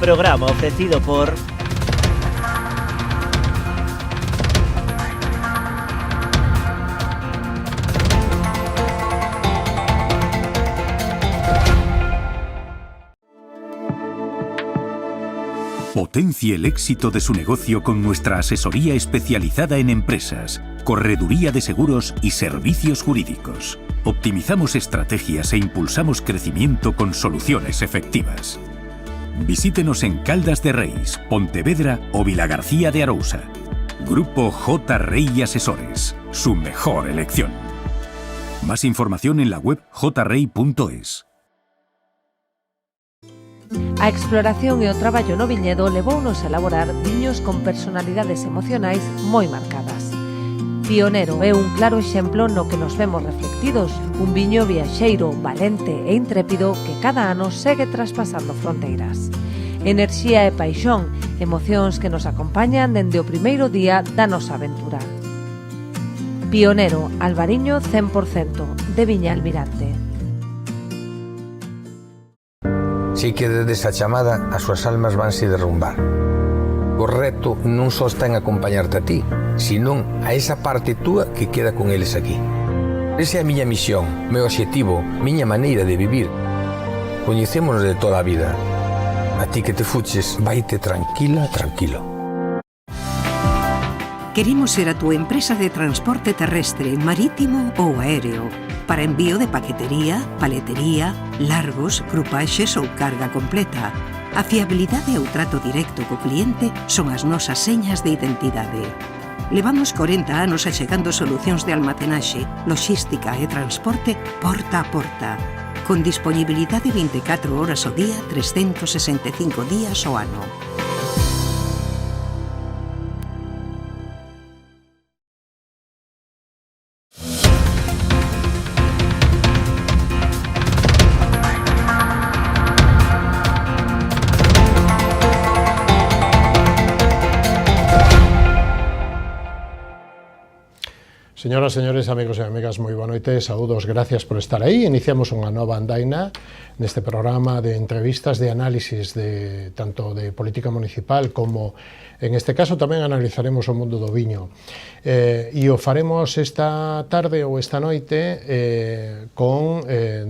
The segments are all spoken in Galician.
Programa ofrecido por... Potencie el éxito de su negocio con nuestra asesoría especializada en empresas, correduría de seguros y servicios jurídicos. Optimizamos estrategias e impulsamos crecimiento con soluciones efectivas. Visítenos en Caldas de Reis, Pontevedra o Vilagarcía de Arousa. Grupo J. Rey Asesores, su mejor elección. Más información en la web jrey.es. A exploración e o traballo no viñedo levounos a elaborar viños con personalidades emocionais moi marcadas. Pionero é un claro exemplo no que nos vemos reflectidos, un viño viaxeiro, valente e intrépido que cada ano segue traspasando fronteiras. Enerxía e paixón, emocións que nos acompañan dende o primeiro día da nosa aventura. Pionero, Albariño 100%, de Viña Almirante. Si quedes a chamada, as súas almas vanse derrumbar. O reto non só está en acompañarte a ti, senón a esa parte túa que queda con eles aquí. Esa é a miña misión, meu obxectivo, miña maneira de vivir. Coñecémonos de toda a vida. A ti que te fuches, vaite tranquila, tranquilo. Queremos ser a túa empresa de transporte terrestre, marítimo ou aéreo, para envío de paquetería, paletería, largos, grupaxes ou carga completa. A fiabilidade e o trato directo co cliente son as nosas señas de identidade. Levamos 40 anos achegando solucións de almacenaxe, logística e transporte porta a porta, con disponibilidade 24 horas ao día, 365 días ao ano. Señoras, señores, amigos e amigas, moi boa noite, saúdos, gracias por estar aí. Iniciamos unha nova andaina neste programa de entrevistas, de análisis de tanto de política municipal como, en este caso, tamén analizaremos o mundo do viño. E o faremos esta tarde ou esta noite con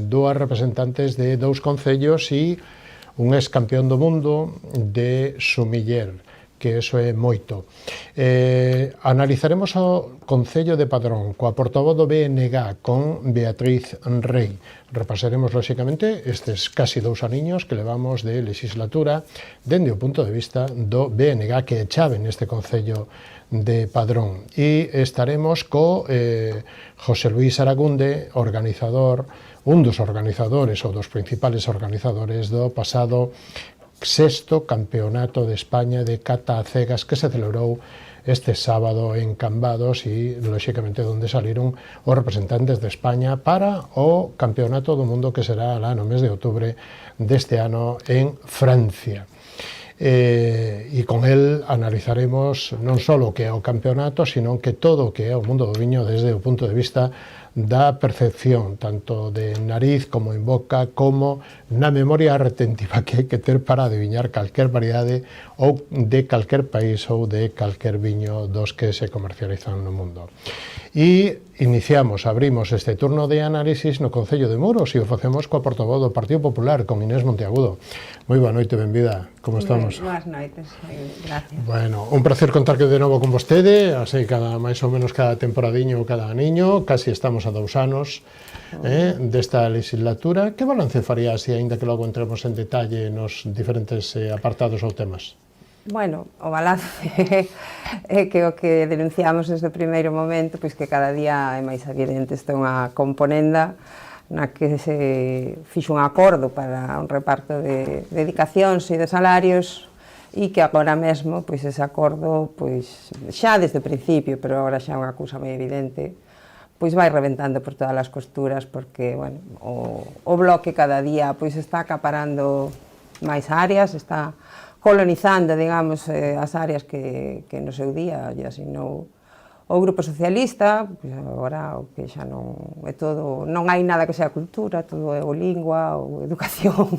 dúas representantes de dous concellos e un ex campeón do mundo de sumiller, que eso é moito. Analizaremos o Concello de Padrón coa portavoz do BNG con Beatriz Rey. Repasaremos, lóxicamente, estes casi 2 aniños que levamos de legislatura dende o punto de vista do BNG, que é chave neste Concello de Padrón. E estaremos co José Luís Aragunde, organizador, un dos organizadores ou dos principales organizadores do pasado 6º Campeonato de España de Cata a Cegas que se celebrou este sábado en Cambados e, lóxicamente, onde saliron os representantes de España para o Campeonato do Mundo que será lá no mes de outubro deste ano en Francia. E con el analizaremos non só o que é o campeonato, sino que todo o que é o mundo do viño desde o punto de vista da percepción, tanto de nariz como en boca, como na memoria retentiva que hai que ter para adiviñar calquer variedade ou de calquer país ou de calquer viño dos que se comercializan no mundo. E abrimos este turno de análisis no Concello de Muros e o facemos coa portavoz do Partido Popular, con Inés Monteagudo. Moi boa noite, benvida. Como estamos? Boas noites, gracias. Bueno, un placer contar de novo con vostede, así máis ou menos cada temporadiño ou cada aniño, casi estamos a 2 anos desta legislatura. Que balance faría así, aínda que logo entremos en detalle nos diferentes apartados ou temas? Bueno, o balance é que o que denunciamos desde o primeiro momento, pois que cada día é máis evidente, esta é unha componenda na que se fixo un acordo para un reparto de dedicacións e de salarios e que agora mesmo, pois ese acordo, pois xa desde o principio, pero agora xa é unha cousa moi evidente, pois vai reventando por todas as costuras, porque, bueno, o bloque cada día pois está acaparando máis áreas, está colonizando, digamos, as áreas que no seu día lle asignou o o Grupo Socialista, pois agora o que xa non é todo, non hai nada que sea cultura, todo é o lingua, ou educación,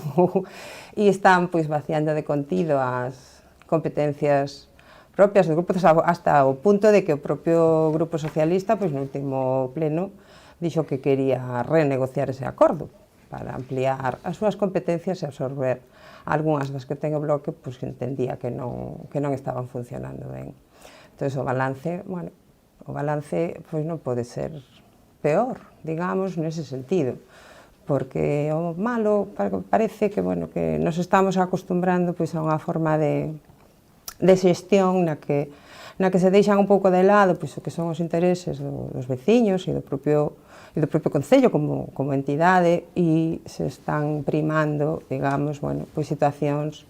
e están pois vaciando de contido as competencias propias do grupo, hasta o punto de que o propio Grupo Socialista, pois no último pleno, dixo que quería renegociar ese acordo para ampliar as súas competencias e absorber algunhas das que ten o bloque, pois que entendía que non estaban funcionando ben. Entón, o balance, bueno, o balance pois non pode ser peor, digamos, nese sentido, porque o malo parece que, bueno, que nos estamos acostumbrando pois a unha forma de xestión na que se deixan un pouco de lado pois o que son os intereses dos veciños e do propio concello como entidade, e se están primando, digamos, bueno, pois situacións,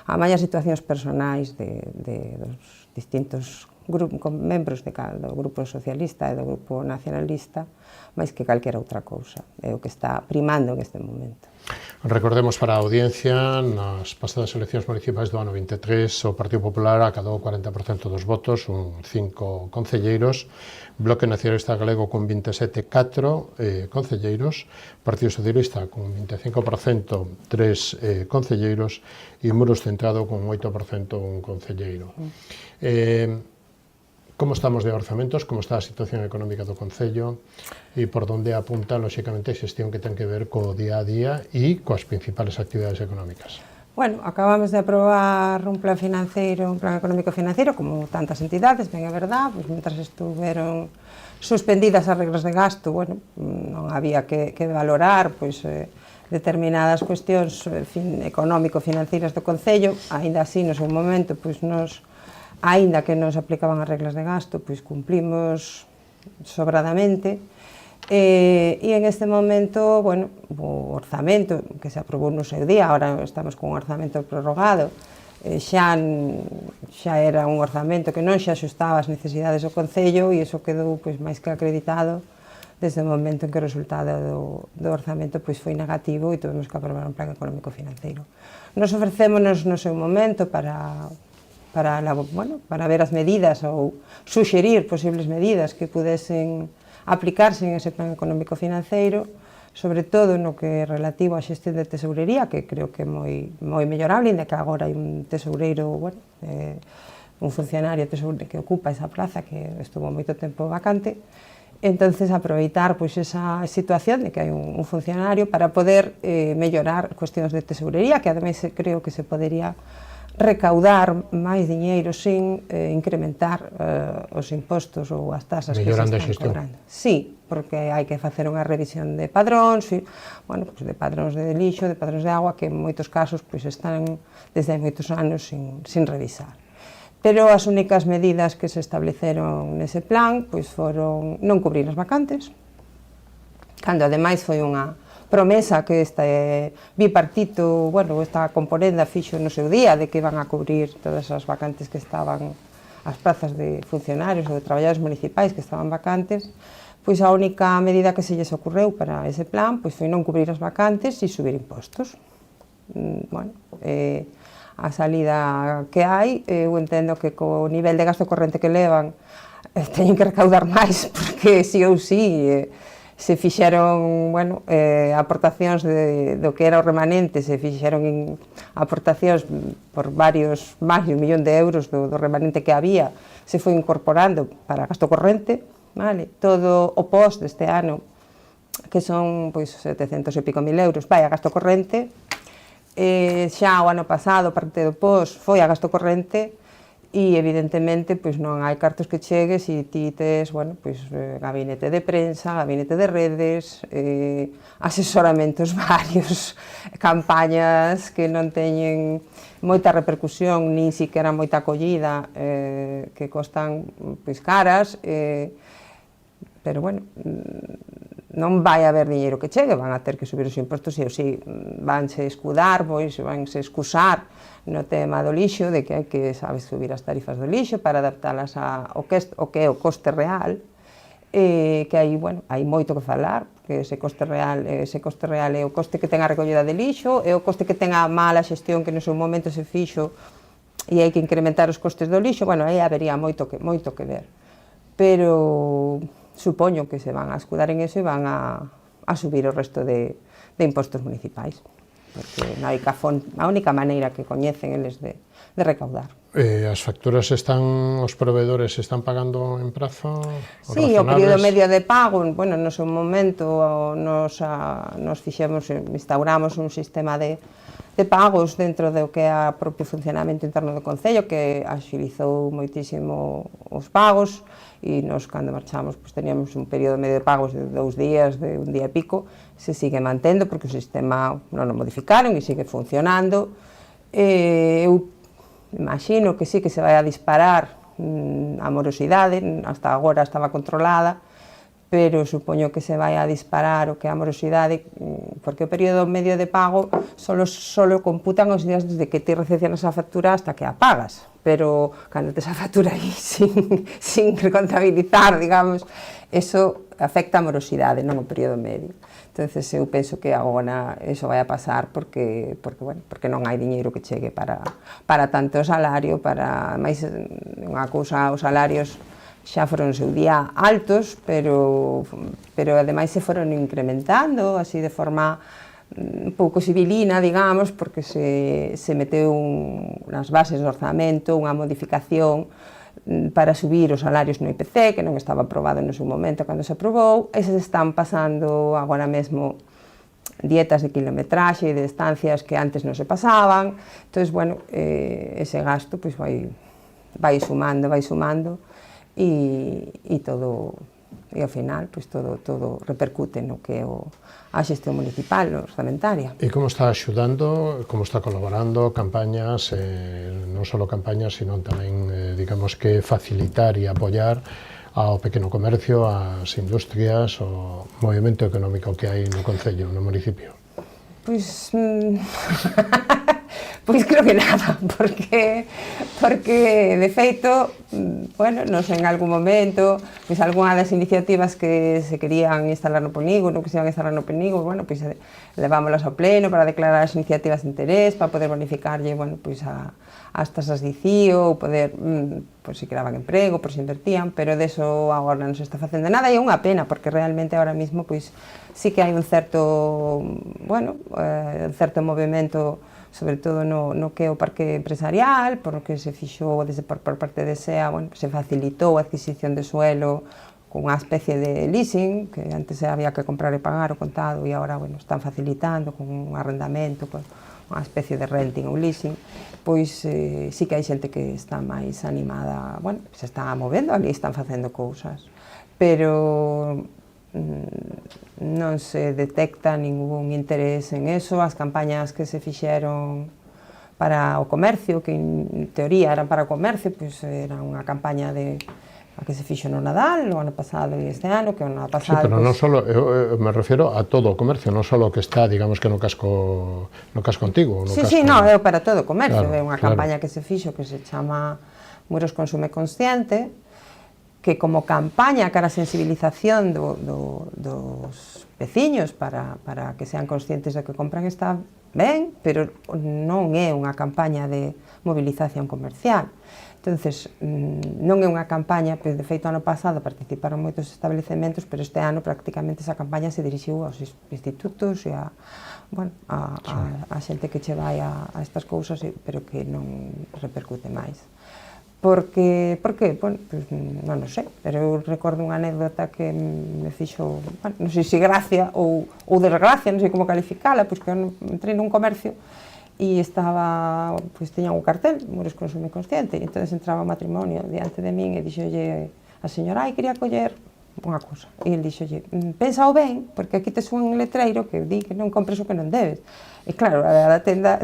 a mañas situacións personais dos distintos membros do Grupo Socialista e do Grupo Nacionalista, máis que calquera outra cousa. É o que está primando en este momento. Recordemos para a audiencia, nas pasadas eleccións municipais do ano 23, o Partido Popular acadou 40% dos votos, 5 concelleiros, Bloque Nacionalista Galego con 27, 4 concelleiros, Partido Socialista con 25%, 3 concelleiros, e Muros Centrado con 8%, un concelleiro. Como estamos de orzamentos, como está a situación económica do Concello e por onde apunta, lóxicamente, a xestión que ten que ver co día a día e coas principales actividades económicas? Bueno, acabamos de aprobar un plan financiero, un plan económico financiero, como tantas entidades, ben é verdad, pois mentras estuveron suspendidas as reglas de gasto, bueno, non había que valorar pois determinadas cuestións económico-financeiras do Concello, aínda así, no seu momento, pois aínda que nos aplicaban as reglas de gasto, pois cumplimos sobradamente, e en este momento, bueno, o orzamento que se aprobou no seu día, agora estamos con un orzamento prorrogado, xa era un orzamento que non se axustaba ás necesidades do Concello, e iso quedou pois máis que acreditado desde o momento en que o resultado do orzamento pois foi negativo e tuvemos que aprobar un plan económico financeiro. Nos ofrecémonos no seu momento para ver as medidas ou suxerir posibles medidas que pudesen aplicarse en ese plan económico financeiro, sobre todo no que é relativo á xestión de tesourería, que creo que é moi mellorable, inda que agora hai un tesoureiro, un funcionario que ocupa esa plaza que estuvo moito tempo vacante. Entonces, aproveitar pois esa situación de que hai un funcionario para poder mellorar cuestións de tesourería, que ademais creo que se podería recaudar máis diñeiro sin incrementar os impostos ou as tasas que se están cobrando. Sí, porque hai que facer unha revisión de padróns, bueno, pues de padróns de lixo, de padróns de agua, que en moitos casos pues están desde hai moitos anos sin revisar. Pero as únicas medidas que se estableceron nese plan pues foron non cubrir as vacantes, cando ademais foi unha promesa que este bipartito, bueno, esta componenda fixo no seu día de que iban a cubrir todas as vacantes que estaban, as plazas de funcionarios ou de traballadores municipais que estaban vacantes, pois a única medida que se lles ocorreu para ese plan pois foi non cubrir as vacantes e subir impostos. Bueno, a salida que hai, eu entendo que co nivel de gasto corrente que levan teñen que recaudar máis, porque si ou si se fixeron, bueno, aportacións do que era o remanente, se fixeron aportacións por varios, máis de 1 millón de euros do remanente que había, se foi incorporando para gasto corrente, vale? Todo o post deste ano, que son pois 700 e pico mil euros, vai a gasto corrente, xa o ano pasado, parte do post, foi a gasto corrente, e evidentemente pois non hai cartos que chegues e ti tes, bueno, pois gabinete de prensa, gabinete de redes, asesoramentos varios, campañas que non teñen moita repercusión, nin siquiera moita acollida, que costan pois caras, pero bueno, non vai haber diñeiro que chegue, van a ter que subir os impostos e si vanse escudar, pois vanse excusar no tema do lixo, de que hai que, sabes, subir as tarifas do lixo para adaptalas ao que é o coste real, que hai, bueno, hai moito que falar, que ese coste real é o coste que ten a recollida de lixo, é o coste que ten a mala xestión que no seu momento se fixo e hai que incrementar os costes do lixo, bueno, aí habería moito que ver. pero supoño que se van a escudar en eso e van a subir o resto de impostos municipais, porque a única maneira que coñecen eles de recaudar. As facturas os proveedores están pagando en prazo? Sí, o período medio de pago, bueno, no seu momento nos instauramos un sistema de pagos dentro do que é o propio funcionamento interno do Concello, que axilizou moitísimo os pagos, e nos, cando marchamos, teníamos un período medio de pagos de 2 días, de un día e pico. Se sigue mantendo porque o sistema non o modificaron e sigue funcionando. Eu imagino que sí que se vai a disparar a morosidade, hasta agora estaba controlada, pero supoño que se vai a disparar o que é a morosidade, porque o período medio de pago solo computan os días desde que ti recepcionas a factura hasta que a pagas, pero cando tes a factura aí sin recontabilizar, digamos, eso afecta a morosidade, non o período medio. Entonces eu penso que agora eso vai a pasar porque non hai diñeiro que chegue para tanto salario, para máis unha cousa, os salarios xa foron no seu día altos, pero ademais se foron incrementando así de forma un pouco sibilina, digamos, porque se meteu nas bases do orzamento unha modificación para subir os salarios no IPC, que non estaba aprobado no seu momento cando se aprobou, e se están pasando agora mesmo dietas de kilometraxe e de estancias que antes non se pasaban. Entón, bueno, ese gasto pois vai sumando e todo, e ao final pois todo repercute no que é a xestión municipal, orzamentaria. E como está axudando, como está colaborando campañas, non só campañas, sino tamén, digamos que facilitar e apoiar ao pequeno comercio, ás industrias, o movimento económico que hai no Concello, no municipio? Pois creo que nada, porque de feito, bueno, non sei, en algún momento, pois algunha das iniciativas que se querían instalar no polígono, que se iban a instalar no polígono, bueno, pois levámolas ao pleno para declarar as iniciativas de interés, para poder bonificarlle, bueno, pois as tasas de ICIO, ou poder, pois se creaban emprego, pois se invertían, pero deso agora non se está facendo nada, e é unha pena, porque realmente agora mesmo, pois, sí que hai un certo, bueno, un certo movimento, sobre todo no que é o parque empresarial, porque se fixou por parte de SEA, bueno, se facilitou a adquisición de suelo con unha especie de leasing, que antes había que comprar e pagar o contado, e agora, bueno, están facilitando con un arrendamento, con unha especie de renting ou leasing, pois sí que hai xente que está máis animada, bueno, se está movendo, ali están facendo cousas, pero non se detecta ningún interés en eso. As campañas que se fixeron para o comercio, que en teoría eran para o comercio, pois era unha campaña a que se fixo no Nadal, o ano pasado e este ano, que o ano pasado... Sí, pero non só, eu me refiro a todo o comercio, non só o que está, digamos que no casco antigo. Sí, non, é para todo o comercio, é unha campaña que se fixo que se chama Muros Consume Consciente, que como campaña cara a sensibilización dos veciños para que sean conscientes de que compran está ben, pero non é unha campaña de movilización comercial. Entonces, non é unha campaña, pois de feito ano pasado participaron moitos establecementos, pero este ano prácticamente esa campaña se dirixiu aos institutos e a xente que che vai a estas cousas, pero que non repercute máis. Por que? Bueno, pues, non o sei, pero eu recordo unha anécdota que me fixo, bueno, non sei se gracia ou desgracia, non sei como calificala, pois que eu entrei nun comercio e estaba, pois tiña un cartel, Muros Consume Consciente, e entón entraba o matrimonio diante de min e dixolle a señora, quería coller unha cousa, e ele dixolle, pensa o ben, porque aquí tes un letreiro que di que non compres o que non debes, e claro, a da tenda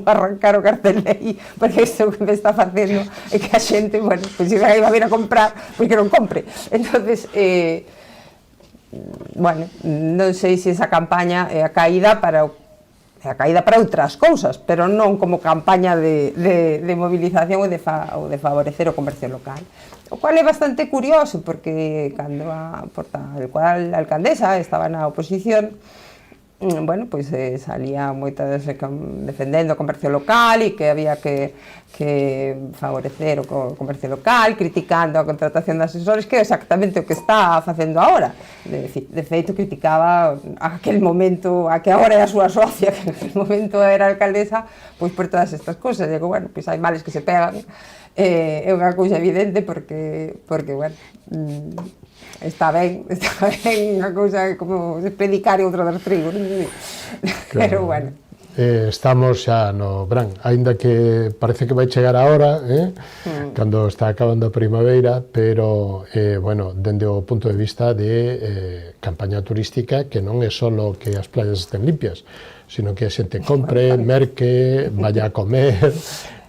arrancar o cartel de aí, porque isto que me está facendo é que a xente, bueno, pois se vai a vir a comprar, pois que non compre. Entonces, bueno, non sei se esa campaña é a caída para outras cousas, pero non como campaña de movilización ou de favorecer o comercio local. O cual é bastante curioso, porque cando a alcaldesa estaba na oposición, bueno, pois salía moitas defendendo o comercio local e que había que favorecer o comercio local, criticando a contratación de asesores, que é exactamente o que está facendo agora. De feito, criticaba aquel momento, a que agora é a súa socia, que naquele momento era alcaldesa, pois por todas estas cousas. Digo, bueno, pois hai males que se pegan, é unha cousa evidente porque bueno, está ben unha cousa como predicar e outra dar trigo, non sei. Pero bueno. Estamos xa no verán, aínda que parece que vai chegar a hora, cando está acabando a primavera, pero, bueno, dende o punto de vista de campaña turística, que non é só que as playas estén limpias, sino que a xente compre, merque, vaya a comer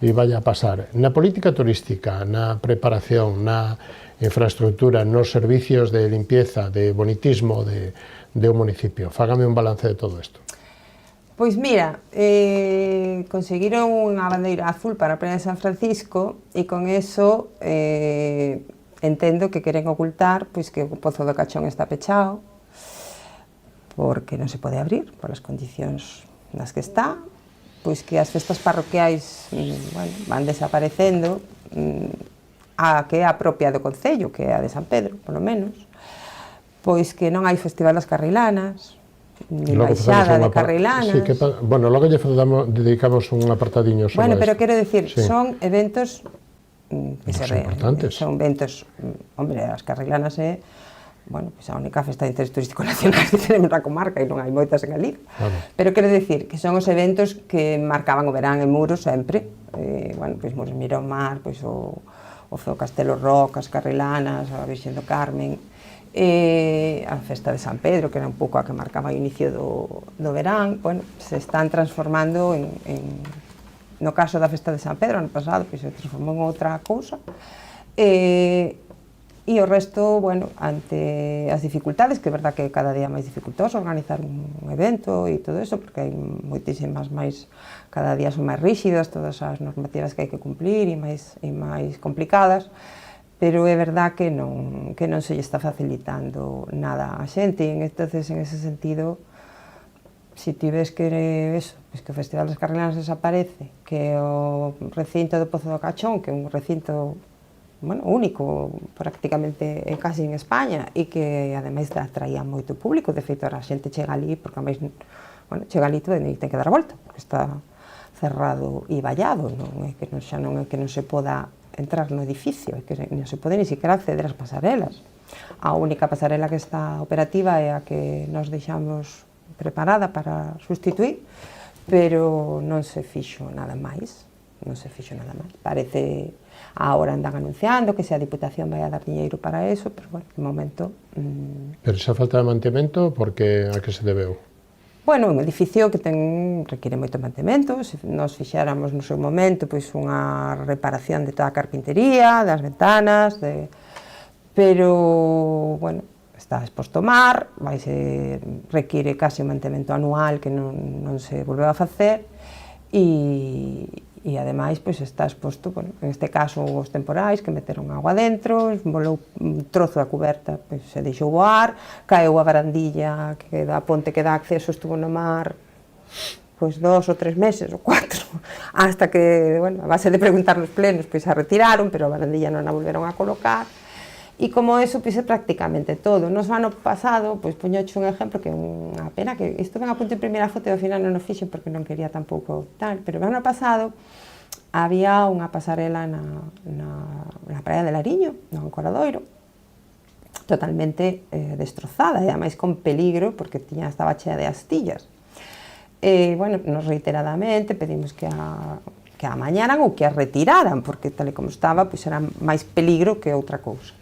e vaya a pasar. Na política turística, na preparación, na infraestructura, nos servicios de limpieza, de bonitismo de un municipio, fágame un balance de todo isto. Pois mira, conseguiron unha bandeira azul para a Praia de San Francisco e con eso entendo que queren ocultar pois que o Pozo do Cachón está pechado porque non se pode abrir polas condicións nas que está, pois que as festas parroquiais bueno, van desaparecendo, a que é a propia do Concello, que é a de San Pedro, polo menos, pois que non hai Festival das Carrilanas, ni baixada de Carrilanas. Sí, bueno, logo lle dedicamos un apartadiño sobre bueno, pero quero decir, sí, son eventos importantes. Son eventos, hombre, as Carrilanas é bueno, pois a única festa de interés turístico nacional que tenemos na comarca e non hai moitas en Galicia. Claro. Pero quero decir que son os eventos que marcaban o verán en Muros sempre, bueno, pois Muros Miromar, pois o Castelo Roca, as Carrilanas, a Virxen do Carmen, a festa de San Pedro, que era un pouco a que marcaba o inicio do verán, bueno, se están transformando no caso da festa de San Pedro, ano pasado, pois se transformou en outra cousa, e o resto, bueno, ante as dificultades, que é verdad que cada día máis dificultoso organizar un evento e todo eso, porque hai moitísimas máis, cada día son máis rígidas todas as normativas que hai que cumplir e máis complicadas, pero é verdad que non se lle está facilitando nada a xente, e entonces, en ese sentido, se ti ves que eso, pues que o Festival das Carrilanas desaparece, que o recinto do Pozo do Cachón, que é un recinto bueno, único prácticamente casi en España e que ademais atraía moito público, de feito a xente chega ali porque ademais, bueno, chega ali e ten que dar a volta porque está cerrado e vallado, non é que xa non é que non se poda entrar no edificio, é que non se pode ni siquiera acceder ás pasarelas. A única pasarela que está operativa é a que nos deixamos preparada para sustituir, pero non se fixo nada máis, parece. Ahora andan anunciando que se a Diputación vai a dar diñeiro para eso, pero, bueno, de momento... Pero esa falta de mantemento, porque a que se debeu? Bueno, un edificio que requiere moito mantemento, se nos fixéramos no seu momento pois unha reparación de toda a carpintería, das ventanas, pero, bueno, está exposto ao mar, requiere case un mantemento anual que non se volveu a facer, e ademais pois está exposto, bueno, en este caso os temporais que meteron agua dentro, volou un trozo da cuberta, pois se deixou voar, caeu a barandilla que da ponte que dá acceso, estuvo no mar pois 2 ou 3 meses ou 4, hasta que, bueno, a base de preguntar nos plenos, pois a retiraron, pero a barandilla non a volveron a colocar. E como eso, pois é prácticamente todo. Nos ano pasado, pois poñoche un exemplo que é unha pena, que isto ven a punto de primeira foto e ao final non o fixen porque non quería tampouco tal, pero o ano pasado había unha pasarela na praia de Lariño, no Encoradoiro, totalmente destrozada e ademais con peligro porque estaba chea de astillas. Bueno, nos reiteradamente pedimos que a amañaran ou que a retiraran, porque tal e como estaba, pois era máis peligro que outra cousa.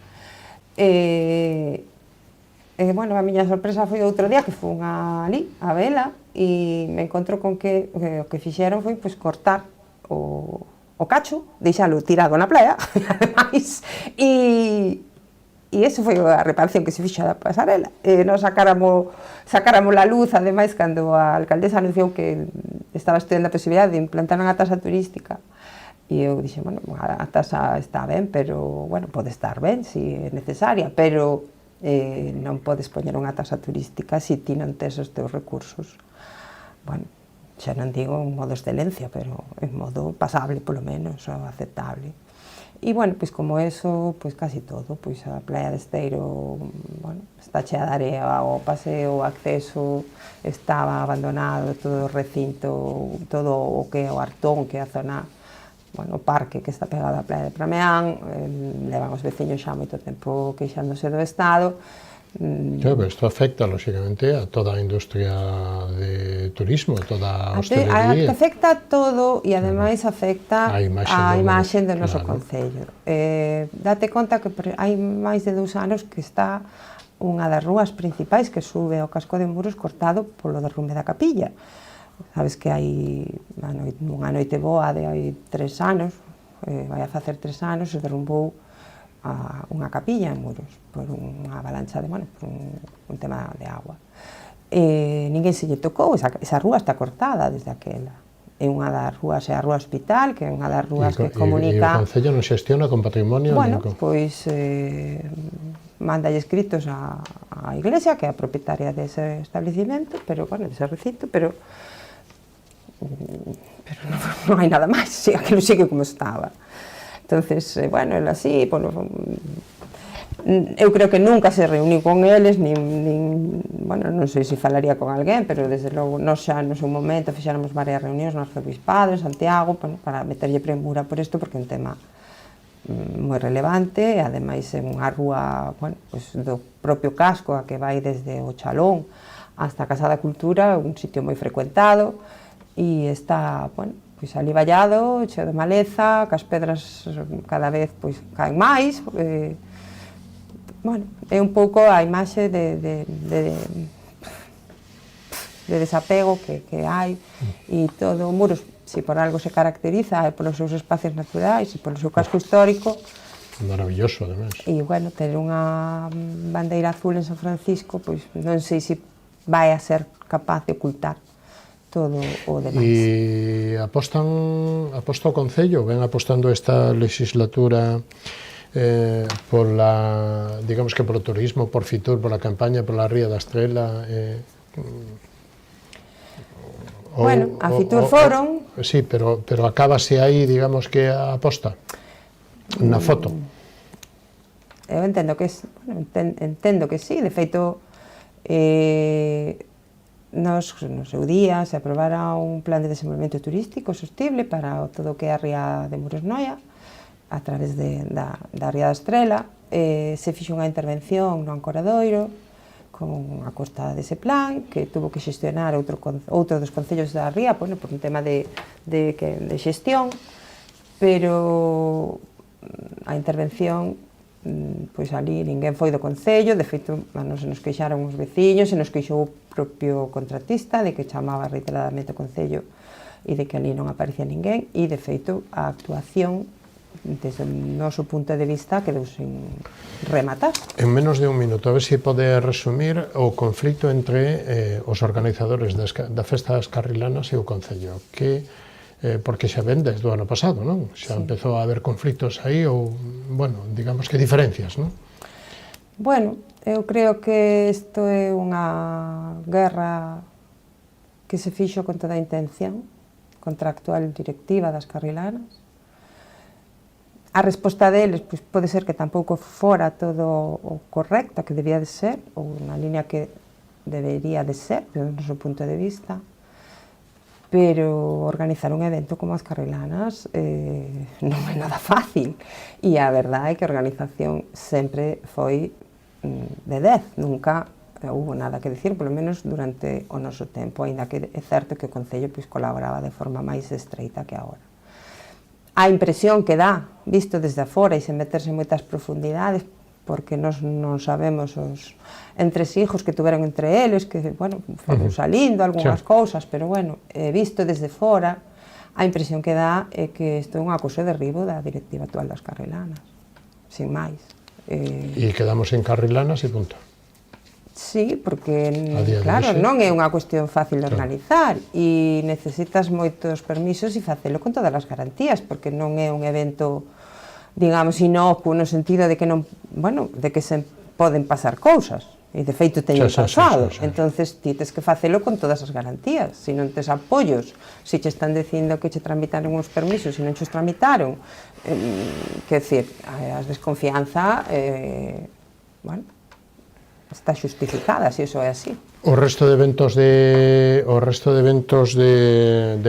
Bueno, a miña sorpresa foi outro día que fun ali a vela e me encontro con que o que fixeron foi pois cortar o cacho, deixalo tirado na playa ademais, e eso foi a reparación que se fixo da pasarela. Nos sacáramos a luz, ademais, cando a alcaldesa anunciou que estaba estudiando a posibilidade de implantar unha tasa turística. E eu dixen, bueno, a tasa está ben, pero, bueno, pode estar ben se é necesaria, pero non podes poñer unha tasa turística se ti non tes os teus recursos bueno, xa non digo en modo excelencia, pero en modo pasable, polo menos, ou aceptable. E, bueno, pois como eso, pois casi todo, pois a playa de Esteiro, bueno, está chea de area, o paseo, o acceso, estaba abandonado, todo o recinto, todo o que é o Artón, que é a zona, bueno, o parque que está pegado á playa de Prameán, levan os veciños xa moito tempo queixándose do estado. Claro, pero isto afecta, lóxicamente, a toda a industria de turismo, toda a hostelería. Afecta a todo e, ademais, afecta a imaxe do noso claro. concello. Date conta que hai máis de 2 anos que está unha das rúas principais que sube ao casco de Muros cortado polo derrume da capilla. Sabes que hai unha noite boa de hai 3 anos, vai a facer 3 anos, se derrumbou unha capilla en Muros por unha avalancha de, bueno, por un tema de agua. Ninguén se lle tocou, esa rúa está cortada desde aquela. É unha das rúas, é a Rúa Hospital, que é unha das rúas que comunica... E o Concello non xestiona con patrimonio? Bueno, pois mándalle escritos á Iglesia, que é a propietaria dese establecimento, pero, bueno, dese recinto, pero non hai nada máis, aquilo sigue como estaba. Entonces, bueno, el así, bueno, eu creo que nunca se reuniu con eles, bueno, non sei se falaría con alguén, pero desde logo, nós xa no seu momento fixéramos varias reunións no arzobispado, en Santiago, bueno, para meterlle premura por isto, porque é un tema moi relevante, e ademais é unha rúa, bueno, pues, do propio casco, a que vai desde o Chalón hasta a Casa da Cultura, un sitio moi frecuentado, e está, bueno, pois ali vallado, cheo de maleza, que as pedras cada vez pois caen máis, bueno, é un pouco a imaxe de desapego que hai, e todo o Muros, se por algo se caracteriza, é polos seus espacios naturais e polo seu casco histórico. Maravilloso, además. E, bueno, ter unha bandeira azul en San Francisco, pois non sei se vai a ser capaz de ocultar todo o demais. E aposta o Concello, ven apostando esta legislatura digamos que polo turismo, por Fitur, pola campaña, pola Ría da Estrela, bueno, a Fitur foron... Sí, pero acábase aí, digamos que a aposta, na foto. Eu entendo que entendo que sí, de feito, no seu día se aprobara un plan de desenvolvemento turístico sostible para todo o que é a Ría de Muros Noia, a través da Ría da Estrela. Se fixo unha intervención no Ancoradoiro con a costa dese plan, que tuvo que xestionar outro dos concellos da Ría, bueno, por un tema de xestión, pero a intervención, pois ali ninguén foi do Concello, de feito, se nos queixaron os veciños, se nos queixou o propio contratista de que chamaba reiteradamente o Concello e de que ali non aparecía ninguén, e de feito a actuación desde o noso punto de vista quedou sin rematar. En menos de un minuto, a ver se pode resumir o conflito entre os organizadores da Festa das Carrilanas e o Concello, que porque xa ven desde o ano pasado, non? Xa empezou a haber conflitos aí ou, bueno, digamos que diferencias, non? Bueno, eu creo que isto é unha guerra que se fixo con toda a intención contra a actual directiva das Carrilanas. A resposta deles pois, pode ser que tampouco fora todo o correcto que debía de ser, ou na línea que debería de ser, desde o noso punto de vista, pero organizar un evento como as Carrilanas non é nada fácil, e a verdade é que a organización sempre foi de 10, nunca houve nada que dicir, polo menos durante o noso tempo, aínda que é certo que o Concello pois, colaboraba de forma máis estreita que agora. A impresión que dá, visto desde afora e sen meterse en moitas profundidades, porque nós non sabemos os entresijos que tuveron entre eles, que, bueno, foron salindo algunhas cousas, pero, bueno, visto desde fora, a impresión que dá é que isto é unha cousa de derribo da directiva actual das Carrilanas, sin máis. E quedamos en Carrilanas e punto. Sí, porque, claro, non é unha cuestión fácil de organizar e necesitas moitos permisos e facelo con todas as garantías, porque non é un evento, digamos, inocuo no sentido de que non, bueno, de que se poden pasar cousas. E de feito teño pasado. Sí. Entonces ti tes que facelo con todas as garantías. Se non tes apoios, se che están dicindo que che tramitaron uns permisos e non che os tramitaron, quer decir, a desconfianza, bueno, está xustificada, se iso é así. O resto de eventos de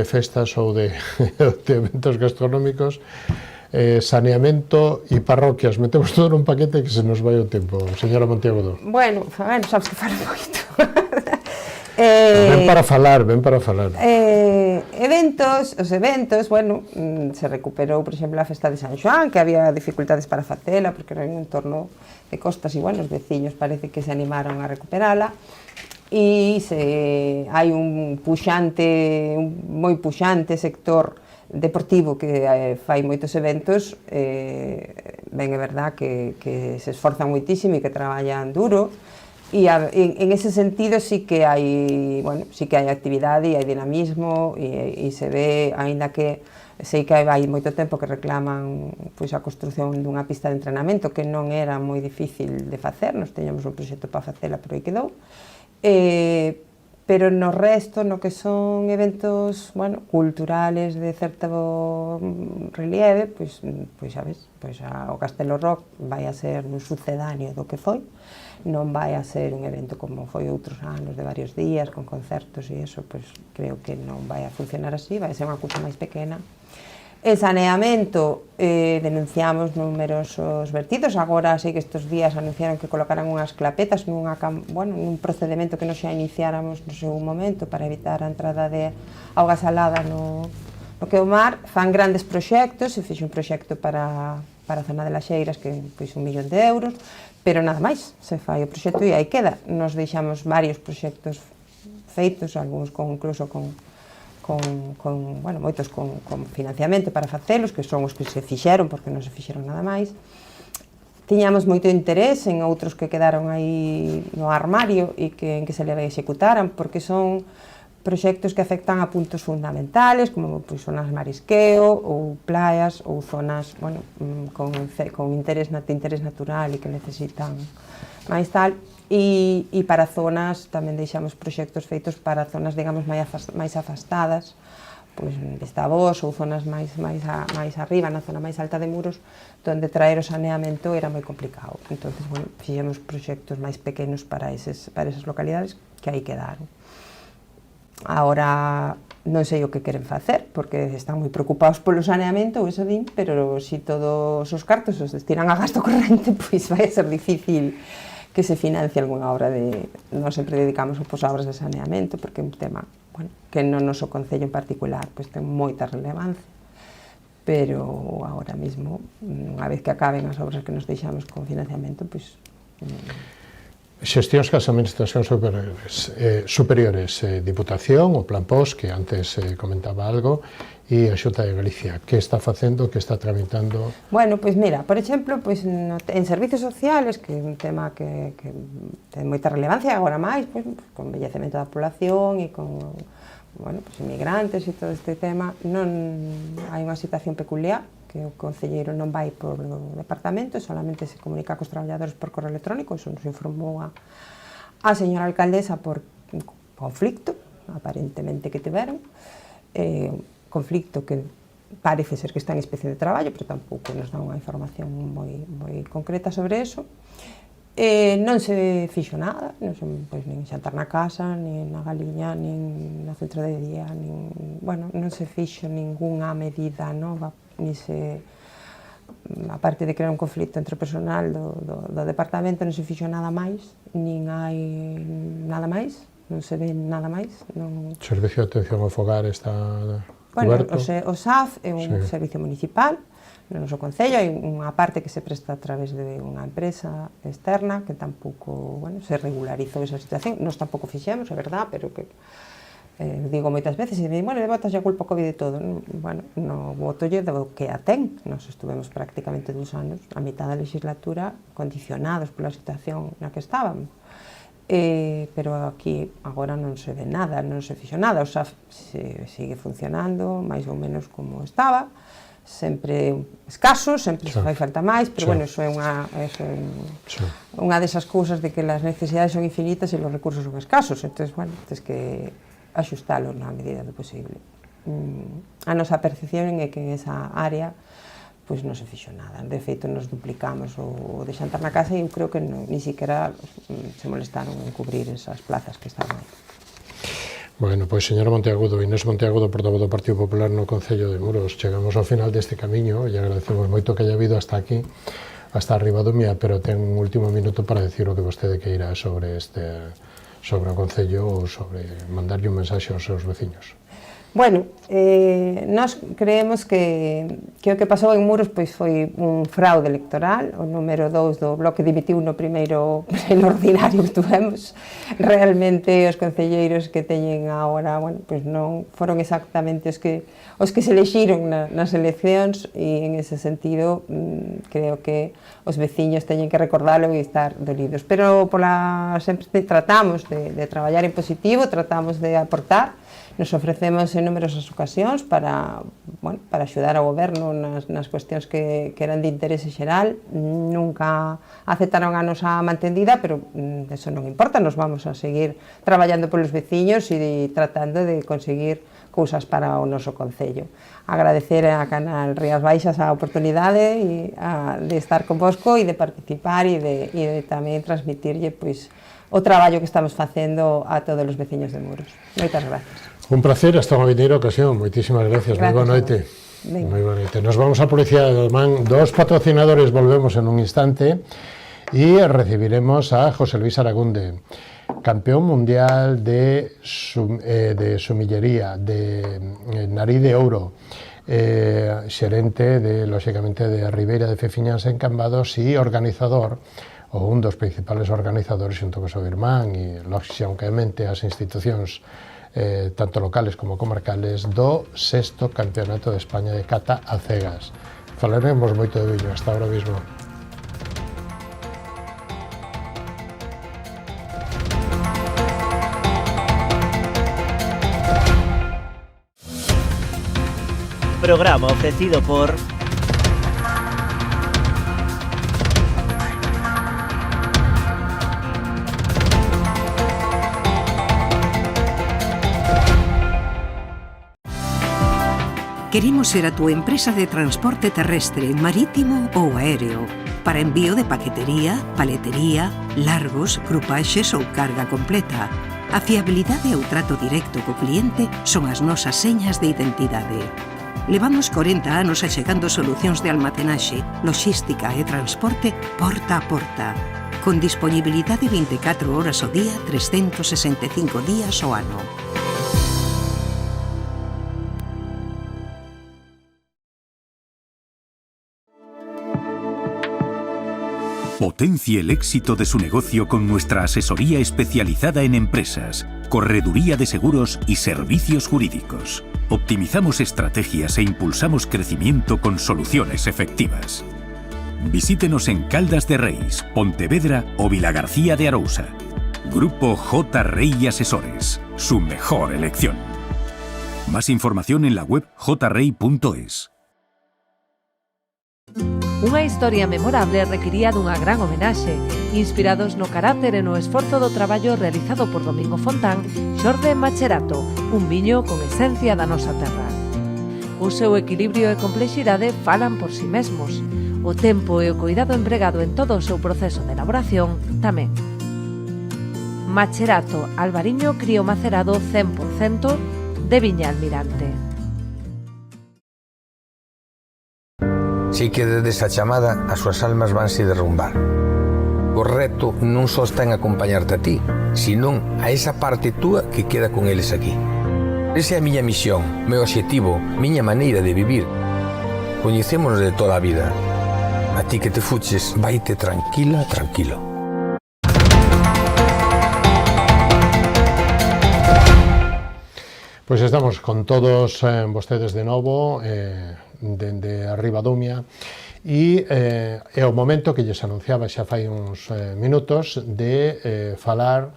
festas ou de eventos gastronómicos, saneamento e parroquias, metemos todo nun paquete que se nos vai o tempo, señora Monteagudo. Bueno, sabes que falo moito. Ben para falar. Os eventos, bueno, se recuperou, por exemplo, a festa de San Xoán, que había dificultades para facela, porque era un entorno de costas, e, bueno, os veciños parece que se animaron a recuperala, e hai un moi puxante sector deportivo que fai moitos eventos, ben é verdad que se esforzan moitísimo e que traballan duro, e en ese sentido sí que hai, bueno, sí que hai actividade e hai dinamismo e se ve, aínda que sei que hai moito tempo que reclaman pois a construción dunha pista de entrenamento que non era moi difícil de facer, nos teñamos un proxecto para facela, pero aí quedou. Pero no resto, no que son eventos, bueno, culturales de certo relieve, pois sabes, o Castelo Rock vai a ser un sucedáneo do que foi, non vai a ser un evento como foi outros anos de varios días, con concertos e iso, pois creo que non vai a funcionar así, vai a ser unha cousa máis pequena. En saneamento denunciamos numerosos vertidos, agora sei que estes días anunciaron que colocaran unhas clapetas nun procedimento que nos xa iniciáramos no seu momento para evitar a entrada de auga salada no que o mar. Fan grandes proxectos, se fixe un proxecto para a zona de Laxeiras que pois 1 millón de euros, pero nada máis, se fai o proxecto e aí queda. Nos deixamos varios proxectos feitos, algúns incluso con moitos con financiamento para facelos, que son os que se fixeron, porque non se fixeron nada máis. Tiñamos moito interés en outros que quedaron aí no armario e en que se le executaran, porque son proxectos que afectan a puntos fundamentales, como pois, zonas de marisqueo, ou playas, ou zonas, bueno, con interés natural e que necesitan máis tal. E para zonas, tamén deixamos proxectos feitos para zonas, digamos, máis afastadas, pois Vestavós ou zonas máis arriba, na zona máis alta de Muros, donde traer o saneamento era moi complicado. Entón, bueno, fixemos proxectos máis pequenos para esas localidades que aí quedaron. Agora, non sei o que queren facer, porque están moi preocupados polo saneamento, ou eso din, pero se todos os cartos os destinan a gasto corrente, pois vai a ser difícil que se financie algunha obra de... Nós sempre dedicamos a obras de saneamento, porque é un tema, bueno, que no noso concello en particular pois ten moita relevancia, pero agora mesmo, unha vez que acaben as obras que nos deixamos con financiamento, pois... Xestións cas administracións superiores, Diputación, o Plan POS, que antes comentaba algo, e a Xunta de Galicia. Que está facendo, que está tramitando? Bueno, pois mira, por exemplo, pois en servicios sociales, que é un tema que ten moita relevancia agora máis, pois con envellecemento da población e con, bueno, pois inmigrantes e todo este tema, non hai unha situación peculiar, que o concelleiro non vai por o departamento, solamente se comunica cos traballadores por correo electrónico, iso nos informou a señora alcaldesa por conflicto, aparentemente que tiveron, conflicto que parece ser que está en inspección de traballo, pero tampouco nos dá unha información moi concreta sobre eso. Non se fixo nada, nin xantar na casa, nin na Galiña, nin no centro de día, non se fixo ningunha medida nova, aparte de crear un conflito entre o personal do departamento, non se fixo nada máis, nin hai nada máis, non se ve nada máis. O Servicio de Atención ao Fogar está coberto? O SAF é un servicio municipal, no noso concello hai unha parte que se presta a través de unha empresa externa que tampouco, se regularizou esa situación. Nos tampouco fixemos, é verdad, pero que digo moitas veces e me di, botas a culpa COVID de todo. Bueno, no botolle do que a ten. Nos estuvemos prácticamente 2 anos, a mitad da legislatura, condicionados pola situación na que estábamos. Pero aquí agora non se ve nada, non se fixo nada. O SAF sigue funcionando máis ou menos como estaba, sempre escasos, sempre se fai falta máis, pero bueno, eso é unha desas cousas de que as necesidades son infinitas e os recursos son escasos, entón, bueno, tens que axustalo na medida do posible. A nosa percepción é que en esa área pois non se fixo nada, de feito nos duplicamos o de xantar na casa e eu creo que ni siquiera se molestaron en cubrir esas plazas que estaban aí. Bueno, pois, señora Monteagudo, Inés Monteagudo, portavoz do Partido Popular no Concello de Muros, chegamos ao final deste camiño e agradecemos moito que haya habido hasta aquí, hasta Ribadumia, pero ten un último minuto para decir o que vostede queira sobre o Concello ou sobre mandarlle un mensaxe aos seus veciños. Bueno, nós creemos que o que pasou en Muros pois foi un fraude electoral, o número 2 do Bloque dimitiu no primeiro pleno ordinario que tuvemos. Realmente os concelleiros que teñen agora, bueno, pois non foron exactamente os que se elexiron nas eleccións e en ese sentido creo que os veciños teñen que recordalo e estar dolidos. Pero sempre tratamos de traballar en positivo, tratamos de aportar. Nos ofrecemos en numerosas ocasións para axudar ao goberno nas cuestións que eran de interese xeral. Nunca aceptaron a nosa mantendida, pero eso non importa, nos vamos a seguir traballando polos veciños e tratando de conseguir cousas para o noso concello. Agradecer a Canal Rías Baixas a oportunidade de estar convosco e de participar e de tamén transmitirlle o traballo que estamos facendo a todos os veciños de Muros. Moitas gracias. Un placer, hasta unha vindeira ocasión. Moitísimas gracias. Moi boa noite. Moi boa noite. Nos vamos a Publicidade do Man. Dos patrocinadores, volvemos en un instante e recibiremos a José Luis Aragunde, campeón mundial de sumillería, de nariz de ouro, xerente, lóxicamente, de Ribeira de Fefiñáns en Cambados e organizador, ou un dos principales organizadores, xunto co seu irmán e, lóxicamente, as institucións tanto locales como comarcales do 6º Campeonato de España de Cata a Cegas. Falaremos moito de viño hasta ahora mismo. Programa ofrecido por Queremos ser a túa empresa de transporte terrestre, marítimo ou aéreo para envío de paquetería, paletería, largos, crupaxes ou carga completa. A fiabilidade e o trato directo co cliente son as nosas señas de identidade. Levamos 40 anos achegando solucións de almacenaxe, logística e transporte porta a porta, con disponibilidade 24 horas ao día, 365 días ao ano. Potencie el éxito de su negocio con nuestra asesoría especializada en empresas, correduría de seguros y servicios jurídicos. Optimizamos estrategias e impulsamos crecimiento con soluciones efectivas. Visítenos en Caldas de Reis, Pontevedra o Vilagarcía de Arousa. Grupo J. Rey Asesores, su mejor elección. Más información en la web jrey.es. Unha historia memorable requiría dunha gran homenaxe. Inspirados no carácter e no esforzo do traballo realizado por Domingo Fontán, xorde Macherato, un viño con esencia da nosa terra. O seu equilibrio e complexidade falan por si mesmos. O tempo e o cuidado empregado en todo o seu proceso de elaboración tamén. Macherato, albariño crío macerado 100% de Viña Almirante. Si que desde esa chamada as súas almas vanse derrumbar. O reto non só está en acompañarte a ti, senón a esa parte túa que queda con eles aquí. Esa é a miña misión, meu obxectivo, miña maneira de vivir. Coñecémonos de toda a vida. A ti que te fuches, vaite tranquila, tranquilo. Pois estamos con todos vostedes de novo, dende a Ribadumia, e é o momento que lles anunciaba xa fai uns minutos de falar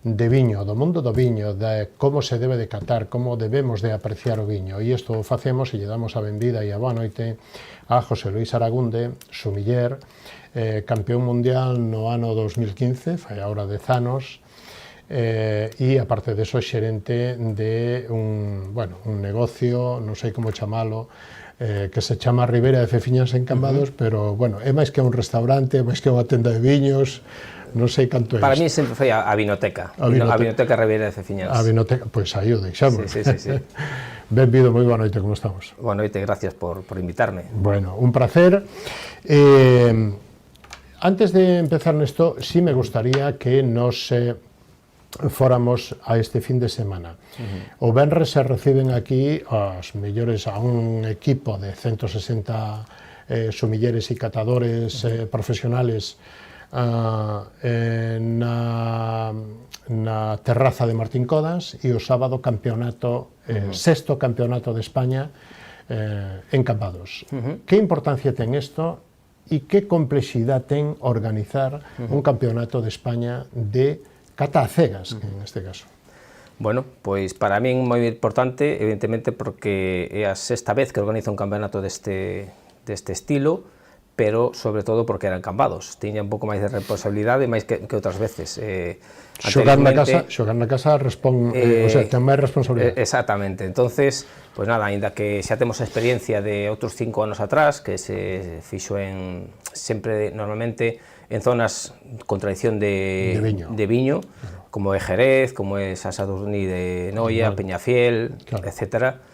de viño, do mundo do viño, de como se debe de catar, como debemos de apreciar o viño. E isto o facemos e lle damos a benvida e a boa noite a José Luis Aragunde, sumiller, campeón mundial no ano 2015, fai agora 10 anos, e aparte de eso xerente de un negocio, non sei como chamalo, que se chama Ribera de Feciñas en Cambados, pero, bueno, é máis que un restaurante, é máis que unha tenda de viños, non sei canto é. Para mí sempre foi a vinoteca, a vinoteca Ribera de Feciñas. A vinoteca, pois aí o deixamos. Sí. Benvido, moi boa noite, como estamos? Boa noite, gracias por invitarme. Bueno, un placer. Antes de empezar nesto, sí me gustaría que nos fóramos a este fin de semana. O venres se reciben aquí os mellores a un equipo de 160 sumilleres e catadores profesionales na terraza de Martín Codas, e o sábado campeonato, sexto campeonato de España en Cambados. Que importancia ten isto e que complexidade ten organizar un campeonato de España de cata a cegas, en este caso? Bueno, pois para min moi importante, evidentemente, porque é a sexta vez que organizo un campeonato deste estilo, pero sobre todo porque eran Cambados, tiña un pouco máis de responsabilidade máis que outras veces. Xogar na casa o sea, ten máis responsabilidade. Exactamente, entonces, pois nada, aínda que xa temos a experiencia de outros 5 anos atrás, que se fixo sempre normalmente en zonas con tradición de viño, claro, como é Jerez, como é San Sadurní de Noia, Peñafiel, claro, etcétera.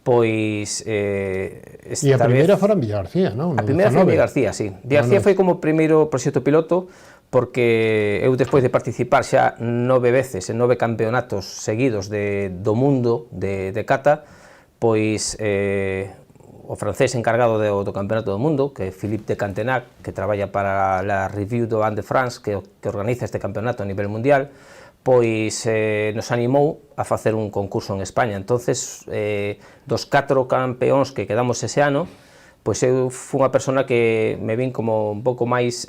Pois e a primeira fora en Villagarcía, non? A primeira foi en Villagarcía, sí. Villagarcía foi como o primeiro proxecto piloto, porque eu despois de participar xa 9 veces en 9 campeonatos seguidos do mundo de cata, pois o francés encargado do campeonato do mundo, que é Philippe de Cantenac, que traballa para la Revue de Vin de France, que organiza este campeonato a nivel mundial, pois nos animou a facer un concurso en España. Entonces, dos 4 campeóns que quedamos ese ano, pois eu fui unha persona que me vin como un pouco máis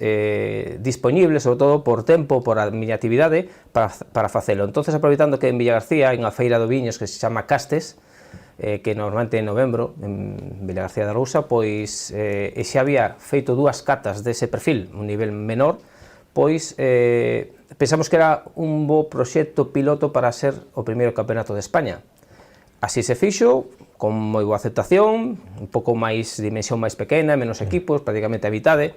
disponible, sobre todo por tempo, por a miña actividade, para facelo. Entonces, aproveitando que en Villagarcía, en a feira do viños que se chama Castes, que normalmente en novembro, en Villagarcía da Rousa, pois xa había feito 2 catas dese perfil, un nivel menor, pois pensamos que era un bo proxecto piloto para ser o primeiro campeonato de España. Así se fixo, con moi boa aceptación, un pouco máis dimensión máis pequena, menos equipos, prácticamente a mitade,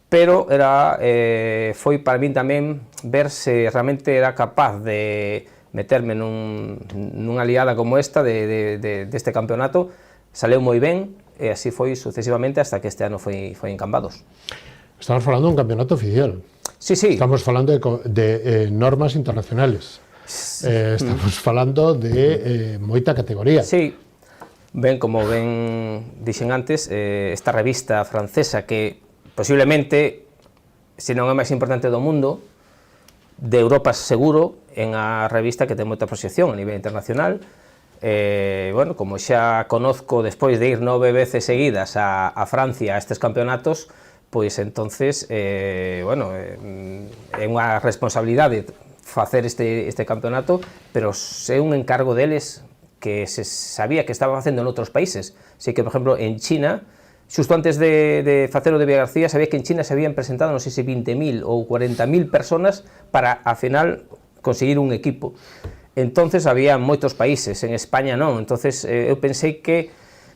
pero foi para min tamén ver se realmente era capaz de meterme nunha liada como esta deste campeonato. Saleu moi ben, e así foi sucesivamente hasta que este ano foi en Cambados. Estamos falando de un campeonato oficial. Sí. Estamos falando de normas internacionales. Estamos falando de moita categoría. Sí. Ben, como ben dixen antes, esta revista francesa que posiblemente, se non é máis importante do mundo, de Europa seguro, en a revista que ten moita proxección a nivel internacional. Bueno, como xa conozco despois de ir 9 veces seguidas a Francia a estes campeonatos, pois entonces, bueno, é unha responsabilidade facer este campeonato, pero é un encargo deles que se sabía que estaban facendo en outros países. Así que, por exemplo, en China, xusto antes de facer o de Villagarcía, sabía que en China se habían presentado, non sei se 20.000 ou 40.000 personas para, ao final, conseguir un equipo. Entonces, había moitos países, en España non. Entonces, eu pensei que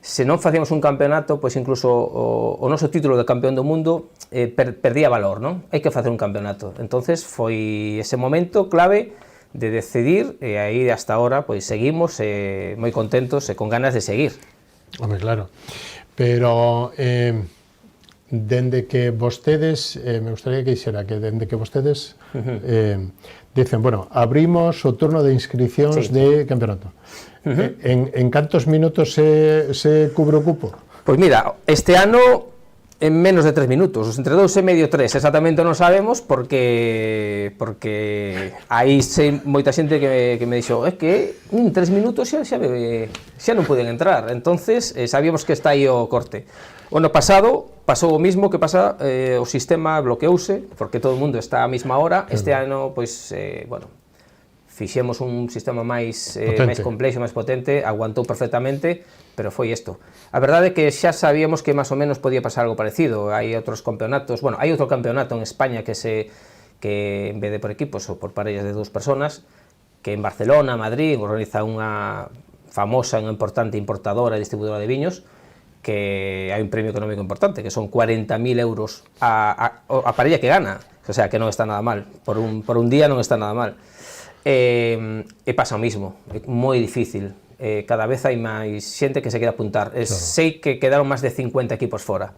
se non facíamos un campeonato, pois incluso o noso título de campeón do mundo perdía valor, non? Hai que facer un campeonato. Entonces foi ese momento clave de decidir, e aí hasta ahora pois seguimos moi contentos e con ganas de seguir. Home, claro. Pero dende que vostedes, me gustaría que dixera que dende que vostedes dicen, bueno, abrimos o turno de inscripcións de campeonato. En cantos minutos se cubre o cupo? Pois mira, este ano en menos de 3 minutos, entre 2 e medio 3, exactamente non sabemos, porque hai moita xente que me dixo, é que 3 minutos xa non poden entrar, entonces sabíamos que está aí o corte. O ano pasado pasou o mismo que pasa, o sistema bloqueouse, porque todo o mundo está á mesma hora. Este ano, pois, bueno, fixemos un sistema máis complexo, máis potente, aguantou perfectamente, pero foi isto. A verdade é que xa sabíamos que máis ou menos podía pasar algo parecido. Hai outros campeonatos, bueno, hai outro campeonato en España que en vez de por equipos ou por parellas de 2 personas, que en Barcelona, Madrid, organiza unha famosa e importante importadora e distribuidora de viños, que hai un premio económico importante, que son 40.000 euros a parella que gana, o sea, que non está nada mal, por un día non está nada mal. E pasa o mismo, é moi difícil, cada vez hai máis xente que se quere apuntar. Claro. Sei que quedaron máis de 50 equipos fora.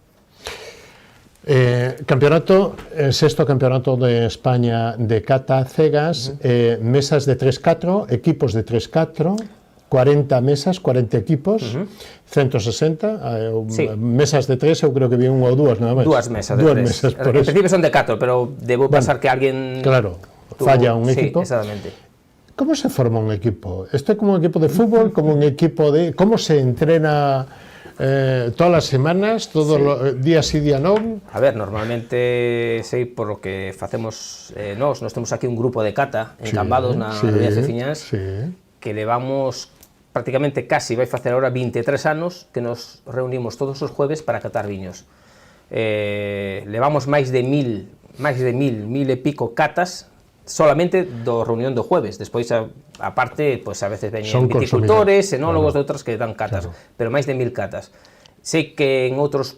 Sexto campeonato de España de cata cegas, mesas de 3-4, equipos de 3-4, 40 mesas, 40 equipos, 160, mesas de 3, eu creo que vi unha ou dúas, nada máis. Dúas mesas de 3. En principio son de 4, pero debo pensar que alguén... Claro, falla un equipo. Sí, exactamente. ¿Cómo se forma un equipo? ¿Esto es como un equipo de fútbol, como un equipo de... ¿Cómo se entrena todas las semanas, todos los días sí, día non? A ver, normalmente sei por lo que facemos nós temos aquí un grupo de cata en Cambados, na Ría de Fiñas, que levamos prácticamente casi, vai facer ahora 23 anos que nos reunimos todos os jueves para catar viños. Levamos máis de 1.000 e pico catas solamente do reunión do jueves. Despois, aparte, pues a veces veñen viticultores, enólogos de outras que dan catas, pero máis de 1.000 catas. Sei que en outras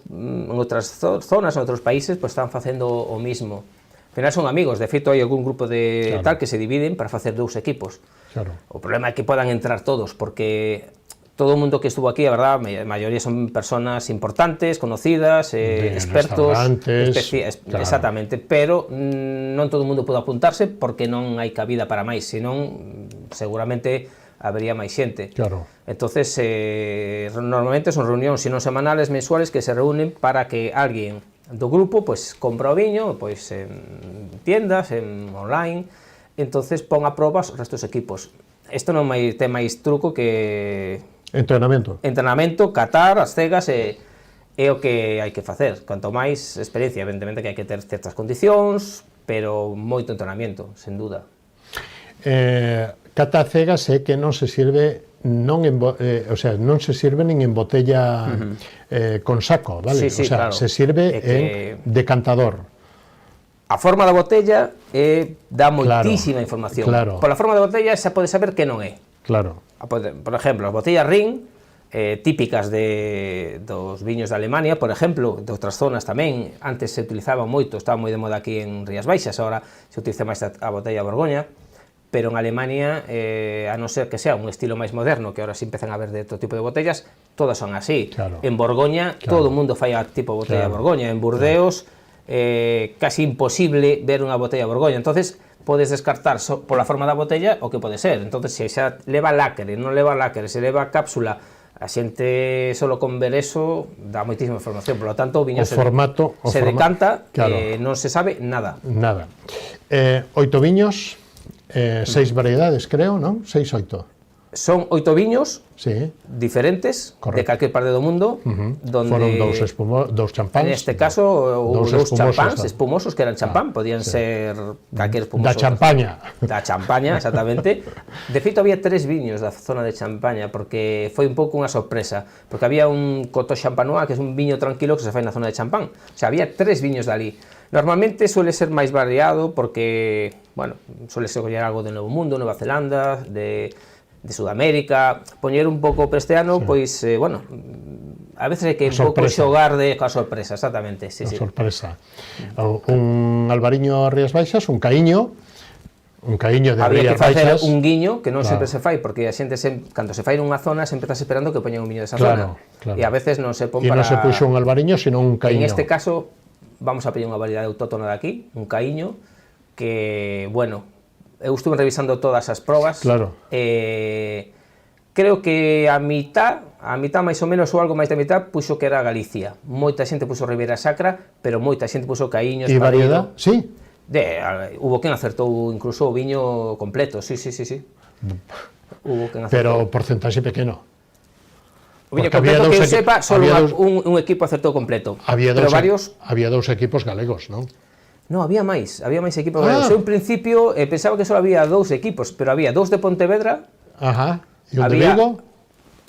zonas, en outros países, pues están facendo o mismo. Al final son amigos, de feito hai algún grupo de tal que se dividen para facer 2 equipos. O problema é que podan entrar todos, porque todo o mundo que estuvo aquí, a verdad, a maioría son personas importantes, conocidas, expertos, exactamente, pero non todo o mundo pode apuntarse porque non hai cabida para máis, senón seguramente habería máis xente. Entonces, normalmente son reunións, senón semanales, mensuales, que se reúnen para que alguén do grupo pues compra o viño pues, en tiendas, en online, entonces pon a proba os restos equipos. Isto non ten máis truco que... Entrenamento, catar, as cegas é o que hai que facer. Canto máis experiencia, evidentemente que hai que ter certas condicións, pero moito entrenamento, sen duda. Cata cegas é que non se sirve non se sirve nin en botella con saco, vale? Claro. Se sirve en decantador. A forma da botella dá moitísima información. Pola forma da botella xa pode saber que non é. Por exemplo, as botellas Ring, típicas dos viños de Alemania, por exemplo, de outras zonas tamén, antes se utilizaban moito, estaba moi de moda aquí en Rías Baixas, agora se utiliza máis a botella Borgoña, pero en Alemania, a non ser que sea un estilo máis moderno, que ahora sí empezan a ver de outro tipo de botellas, todas son así. En Borgoña, todo o mundo fai a tipo de botella Borgoña, en Burdeos, casi imposible ver unha botella Borgoña, entonces podes descartar pola forma da botella o que pode ser. Entonces, se xa leva lacre, non leva lacre, se leva cápsula, a xente solo con ver eso dá moitísima información, por lo tanto o viño se decanta, non se sabe nada. 8 viños, 6 variedades, creo, non? 6, 8. Son 8 viños diferentes de calquer parte do mundo, donde foron dous champáns. En este caso, dous champáns espumosos que eran champán, podían ser calquer espumoso. Da Champaña, exactamente. De feito, había 3 viños da zona de Champaña, porque foi un pouco unha sorpresa, porque había un Coteau Champanois, que é un viño tranquilo que se fai na zona de Champán. O sea, había 3 viños dali. Normalmente suele ser máis variado porque, bueno, suele ser coller algo de Novo Mundo, Nova Zelanda, de Sudamérica, poñer un pouco para este ano, pois, bueno, a veces hai que un pouco xogar coa sorpresa, exactamente. Sorpresa. Un albariño a Rías Baixas, un caíño de Rías Baixas. Había que facer un guiño, que non sempre se fai, porque a xente, cando se fai nunha zona, sempre estás esperando que poñan un viño desa zona. E a veces non se pon para... E non se puxo un albariño, sino un caíño. En este caso, vamos a pedir unha variedade autóctona de aquí, un caíño, que, bueno, eu estuve revisando todas as probas, creo que a mitad máis ou menos, ou algo máis da mitad, puxo que era Galicia. Moita xente puxo Ribeira Sacra, pero moita xente puxo Caíños, e variedad, sí? Hubo quen acertou incluso o viño completo, sí. Hubo quen acertou. Pero o porcentaxe pequeno. O viño completo, que eu sepa, só un equipo acertou completo. Había 2 equipos galegos, non? No, había máis equipos galegos. Eu, en principio, pensaba que só había 2 equipos, pero había 2 de Pontevedra, Ajá. E un de había Vigo?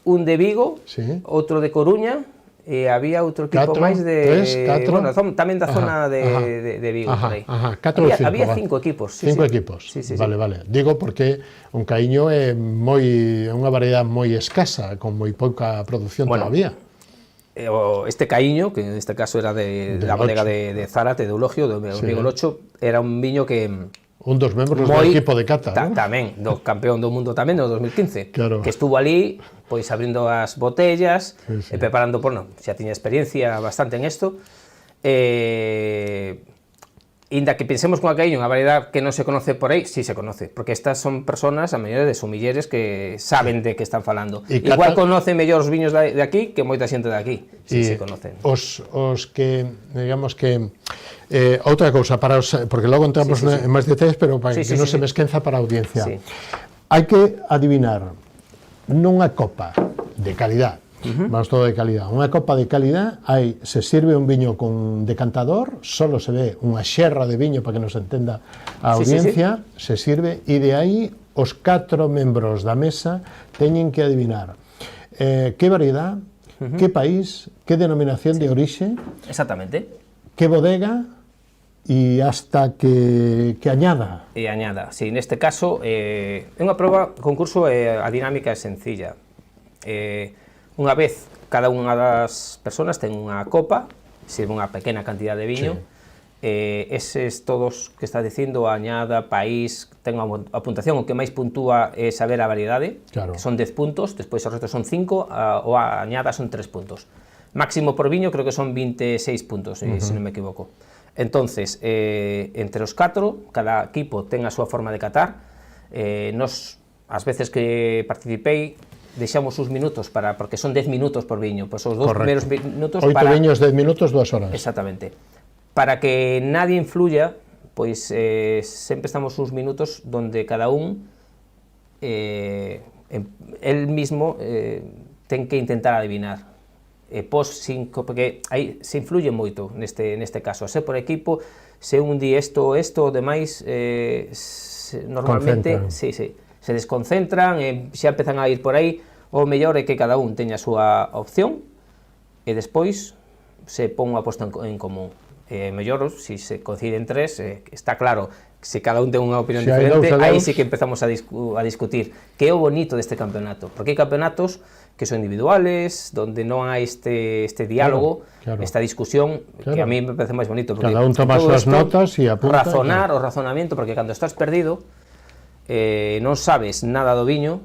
un de Vigo, Sí. outro de Coruña, e había outro equipo 4, máis de... 3, 4. Bueno, tamén da zona de Vigo, Ajá, por aí. ajá, 4 ou 5. Había 5 equipos. Sí, 5 sí. equipos. Sí, sí, Vale, sí. vale. Digo porque un Caíño é unha variedade moi escasa, con moi pouca produción Bueno, todavía. Este Caíño, que en este caso era de la bodega de Zárate, de Eulogio, do Vigo Locho, era un viño que... Un dos membros do moi- equipo de cata, ¿no? Tamén, do campeón do mundo tamén, no 2015, Claro. que estuvo ali, pois abrindo as botellas, Sí, sí. e preparando, bueno, xa tiña experiencia bastante en isto, inda que pensemos con a Caíño, unha variedade que non se conoce por aí, sí se conoce, porque estas son personas, a mellor de sumilleres, que saben de que están falando. E Igual cata- conocen mellor os viños de aquí que moita xente de aquí, sí E se conocen. os que, digamos que outra cousa para os, porque logo entramos Sí, sí, sí. en máis detalles, pero para Sí, que sí, non sí, se sí. me esquenza para a audiencia. Sí. Hai que adivinar nunha copa de calidad, vamos todo de calidad, unha copa de calidad, se sirve un viño con decantador, solo se ve unha xerra de viño para que nos entenda a Sí, sí, audiencia, se sirve, e de aí os 4 membros da mesa teñen que adivinar que variedad, que país, que denominación de orixe, Exactamente. que bodega e hasta que añada. E añada, sí, neste caso é unha proba, concurso, a dinámica é sencilla. Unha vez cada unha das persoas ten unha copa, sirve unha pequena cantidad de viño, eses todos que está dicindo, a añada, país, ten unha puntuación, o que máis puntúa é saber a variedade, Claro. que son 10 puntos, despois os restos son 5, ou a añada son 3 puntos. Máximo por viño creo que son 26 puntos, se non me equivoco. Entonces, entre os 4, cada equipo ten a súa forma de catar. Nos, as veces que participei, deixamos uns minutos porque son 10 minutos por viño, pois os 2 Correcto. primeiros minutos 8 para... viños, 10 minutos, 2 horas. Exactamente. Para que nadie influya, pois sempre estamos uns minutos donde cada un el mismo ten que intentar adivinar. Porque aí se influye moito neste caso, se por equipo, se un di isto, o demais, normalmente se desconcentran, xa empezan a ir por aí. O mellor é que cada un teña a súa opción e despois se pon unha aposta en común. Mellor, se se coinciden 3, está claro, se cada un ten unha opinión Se hai diferente, dous a aí dous. sí que empezamos a discutir que é o bonito deste campeonato, porque hai campeonatos que son individuales, donde non hai este diálogo, Claro. esta discusión, que Claro. a mí me parece máis bonito. Porque Cada un toma as todo súas esto, notas e apunta, razonar, claro. o razonamiento, porque cando estás perdido, non sabes nada do viño,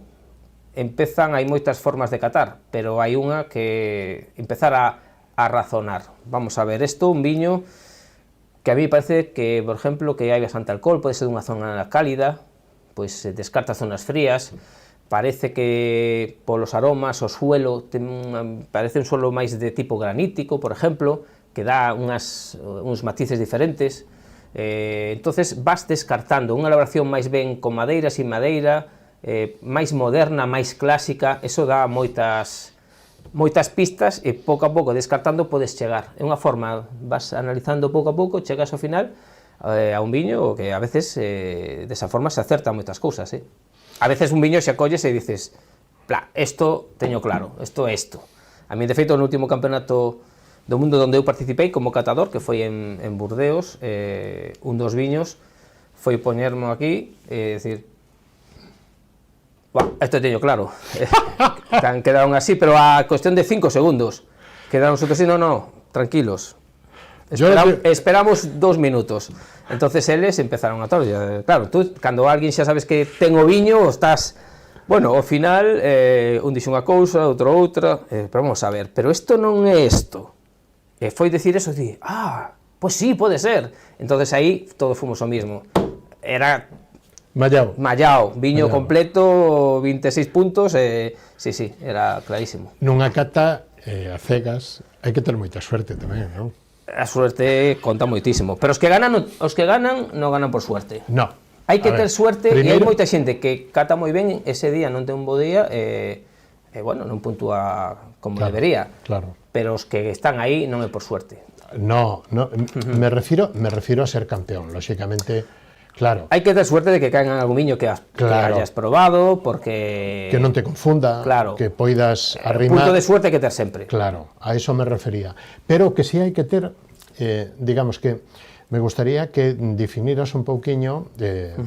hai moitas formas de catar, pero hai unha que empezar a razonar. Vamos a ver, un viño que a mí parece que, por exemplo, que hai bastante alcohol, pode ser dunha zona cálida, pois se descarta zonas frías, parece que polos aromas, o suelo, parece un suelo máis de tipo granítico, por exemplo, que dá uns matices diferentes. Entonces vas descartando unha elaboración máis ben con madeira, sin madeira, máis moderna, máis clásica, eso dá moitas pistas e pouco a pouco descartando podes chegar. É unha forma, vas analizando pouco a pouco, chegas ao final a un viño que a veces desa forma se acertan moitas cousas. A veces un viño xa colles e dices, isto teño claro, isto é isto. A mí, de feito, no último campeonato do mundo onde eu participei como catador, que foi en Burdeos, un dos viños foi poñermo aquí e dicir, isto teño claro. Quedaron así, pero a cuestión de 5 segundos. Quedaron nosotros así, no, tranquilos. Esperamos 2 minutos. Entonces eles empezaron a todos. Claro, tú, cando alguén xa sabes que ten o viño, estás... Bueno, ao final, un dixe unha cousa, outro outra, pero vamos a ver, pero isto non é isto. E foi dicir eso, di, pois sí, pode ser. Entonces aí todos fomos o mismo. Era... Mallao, viño completo, 26 puntos, sí, era clarísimo. Nunha cata, a cegas, hai que ter moita suerte tamén, non? A suerte conta moitísimo, pero os que ganan non ganan por suerte. No. Hai que ter suerte, e hai primeiro... moita xente que cata moi ben, ese día non ten un bo día, bueno, non puntúa como debería. Claro. Pero os que están aí non é por suerte. No, me refiero a ser campeón, lógicamente, claro. Hai que ter suerte de que caigan algún viño que hayas probado, porque... Que non te confunda, claro, que poidas arrimar... punto de suerte que ter sempre. Claro, a eso me refería. Pero que sí hai que ter, digamos que, me gustaría que definiras un pouquiño,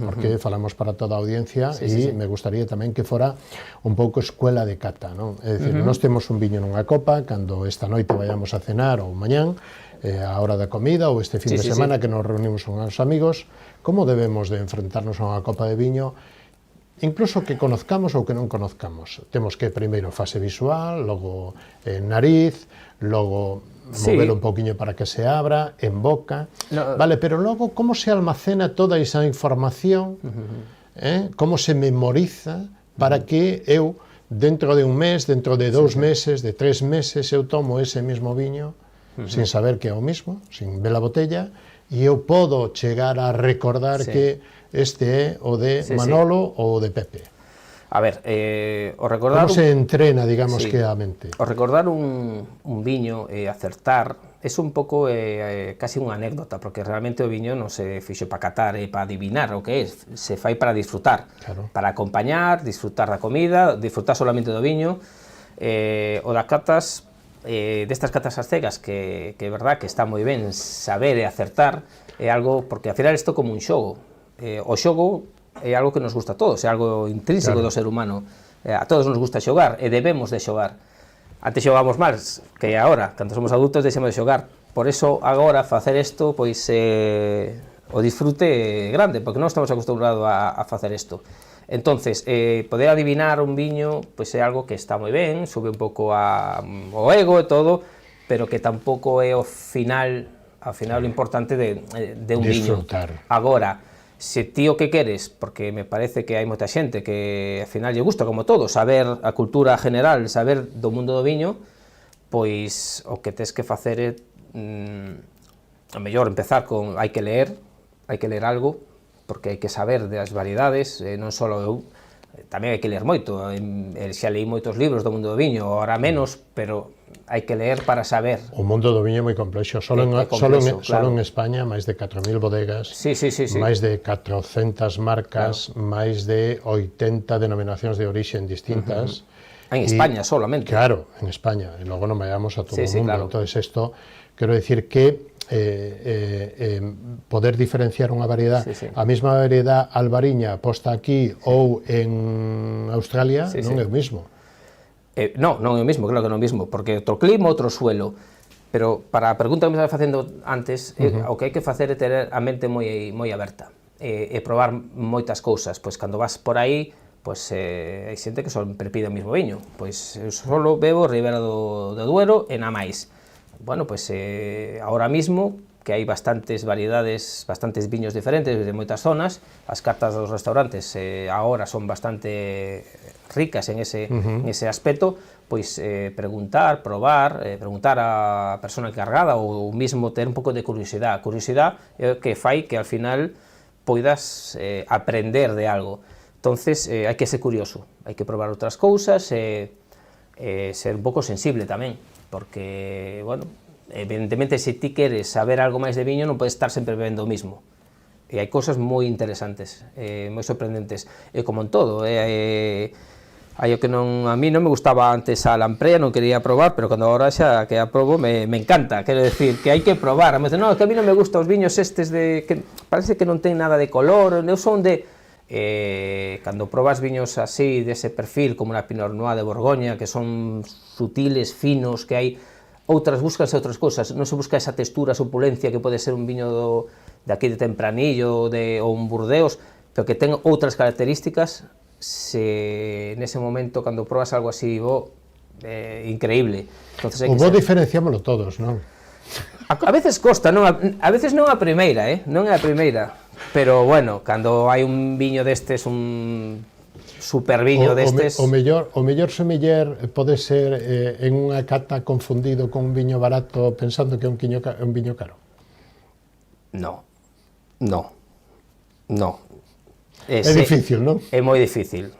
porque falamos para toda a audiencia, e me gustaría tamén que fora un pouco escuela de cata, non? É dicir, nós temos un viño nunha copa, cando esta noite vayamos a cenar ou mañán, a hora da comida ou este fin de semana que nos reunimos con os amigos, como debemos de enfrentarnos a unha copa de viño, incluso que conozcamos ou que non conozcamos. Temos que primeiro fase visual, logo nariz, logo mover un pouquiño para que se abra, en boca, vale, pero logo como se almacena toda esa información, como se memoriza para que eu, dentro de un mes, dentro de 2 meses, de 3 meses, eu tomo ese mismo viño, sin saber que é o mismo, sin ver a botella, e eu podo chegar a recordar que este é o de Manolo ou o de Pepe. A ver, o recordar... Como se entrena, digamos, que a mente? O recordar un viño e acertar é un pouco casi unha anécdota, porque realmente o viño non se fixo para catar e para adivinar o que é, se fai para disfrutar, para acompañar, disfrutar da comida, disfrutar solamente do viño. O das catas, destas catas as cegas, que é verdad que está moi ben saber e acertar, é algo, porque ao final isto é como un xogo. O xogo é algo que nos gusta a todos, é algo intrínseco do ser humano. A todos nos gusta xogar e debemos de xogar. Antes xogamos máis que agora, cando somos adultos deixamos de xogar. Por eso agora facer isto, pois o disfrute é grande, porque non estamos acostumbrados a facer isto. Entonces, poder adivinar un viño, pois é algo que está moi ben, sube un pouco o ego e todo, pero que tampouco é o final o importante de un viño. Agora, se ti o que queres, porque me parece que hai moita xente que ao final lle gusta, como todo, saber a cultura general, saber do mundo do viño, pois o que tes que facer é a mellor empezar con hai que ler algo, porque hai que saber das variedades, non só eu, tamén hai que ler moito, xa leí moitos libros do mundo do viño, ahora menos, pero hai que ler para saber. O mundo do viño é moi complexo, solo en España máis de 4.000 bodegas, máis de 400 marcas, máis de 80 denominacións de origen distintas. En España solamente. Claro, en España, e logo non vayamos a todo o mundo. Entonces isto, quero decir que poder diferenciar unha variedade, a mesma variedade albariña posta aquí ou en Australia, non é o mesmo. Non é o mesmo, claro que non é o mesmo, porque outro clima, outro suelo, pero para a pregunta que me estaba facendo antes, o que hai que facer é ter a mente moi aberta, e probar moitas cousas, pois cando vas por aí, pois hai xente que só pide o mesmo viño, pois eu solo bebo Ribera do Duero e na máis. Bueno, pois ahora mismo, que hai bastantes variedades, bastantes viños diferentes de moitas zonas, as cartas dos restaurantes agora son bastante ricas en ese aspecto, pois preguntar, probar, preguntar á persona encargada ou mesmo ter un pouco de curiosidade. A curiosidade é o que fai que ao final poidas aprender de algo. Entonces, hai que ser curioso, hai que probar outras cousas e ser un pouco sensible tamén, porque, bueno, evidentemente, se ti queres saber algo máis de viño, non podes estar sempre bebendo o mismo. E hai cousas moi interesantes, moi sorprendentes, e como en todo, hai o que a mí non me gustaba antes a lamprea, non quería probar, pero cando agora xa que a probo me encanta, quero decir, que hai que probar. Me dicen, non, que a mí non me gustan os viños estes que parece que non ten nada de color, eu son de... cando probas viños así, dese perfil, como na Pinot Noir de Borgoña, que son sutiles, finos, que hai outras, búscanse outras cousas, non se busca esa textura, esa opulencia que pode ser un viño de aquí de Tempranillo ou un Burdeos, pero que ten outras características. Se nese momento, cando probas algo así, increíble. O bo diferenciámoslo todos, non? A veces costa, a veces non a primeira, non é a primeira, pero bueno, cando hai un viño destes, un super viño destes... O mellor semiller pode ser en unha cata confundido con un viño barato pensando que é un viño caro? No. É difícil, non? É moi difícil.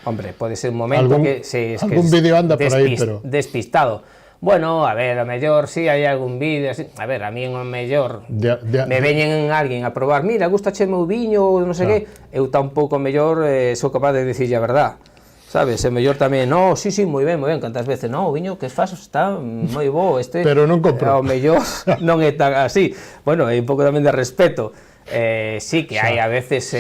Hombre, pode ser un momento que... Algún vídeo anda por aí, pero... Despistado. Bueno, a ver, a mellor si hai algún vídeo así, a ver, a mí a mellor me veñen alguén a probar, mira, gustache o meu viño, non sei que, eu tampouco a mellor sou capaz de dicirlle a verdad, sabes, a mellor tamén, no, sí, moi ben, cantas veces, no, o viño que faz está moi bo, pero non compro, ao mellor non é tan así, bueno, hai un pouco tamén de respeto. Sí que hai a veces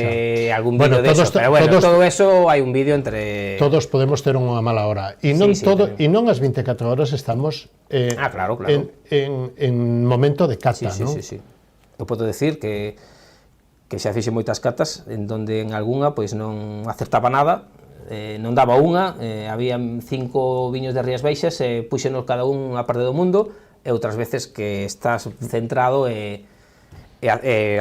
algún vídeo de eso, pero bueno, todo eso hai un vídeo entre... Todos podemos ter unha mala hora, e non as 24 horas estamos claro. en momento de cata, non? Sí. Eu podo decir que xa fixe moitas catas en donde en algunha pois non acertaba nada, non daba unha, había 5 viños de Rías Baixas e puxenos cada un a parte do mundo, e outras veces que estás centrado e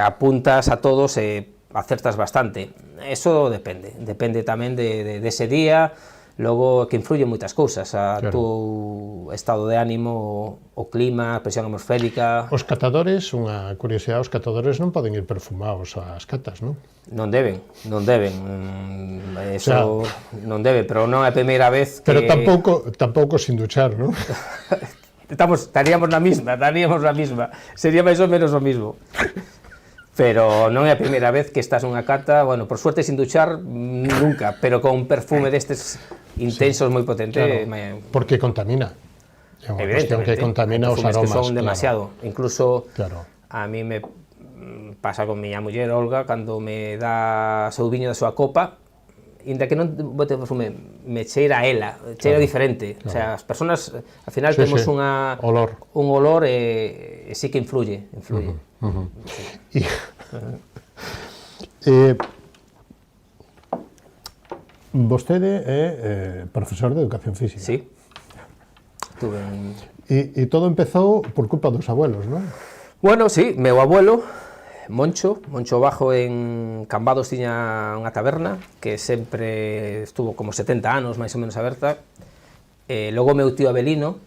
apuntas a todos e acertas bastante. Eso depende tamén de ese día, logo que influye moitas cousas, a tu estado de ánimo, o clima, a presión atmosférica. Os catadores, unha curiosidade, os catadores non poden ir perfumados ás catas, non? Non deben, eso non debe, pero non é a primeira vez que... Pero tampouco sin duchar, non? Estaríamos na mesma, sería máis ou menos o mismo. Pero non é a primeira vez que estás nunha cata, bueno, por suerte sin duchar, nunca, pero con un perfume destes intensos moi potente. Porque contamina. É unha cuestión que contamina os aromas. Que son demasiado. Incluso a mí me pasa con miña muller, Olga, cando me dá seu viño da súa copa, inda que non bote perfume, me cheira a ela, cheira diferente. O sea, as persoas, ao final, temos un olor e sí que influye. Vostede é profesor de educación física. Sí. E todo empezou por culpa dos abuelos, non? Bueno, sí, meu abuelo, Moncho Bajo en Cambados tiña unha taberna que sempre estuvo como 70 anos máis ou menos aberta. Logo meu tío Abelino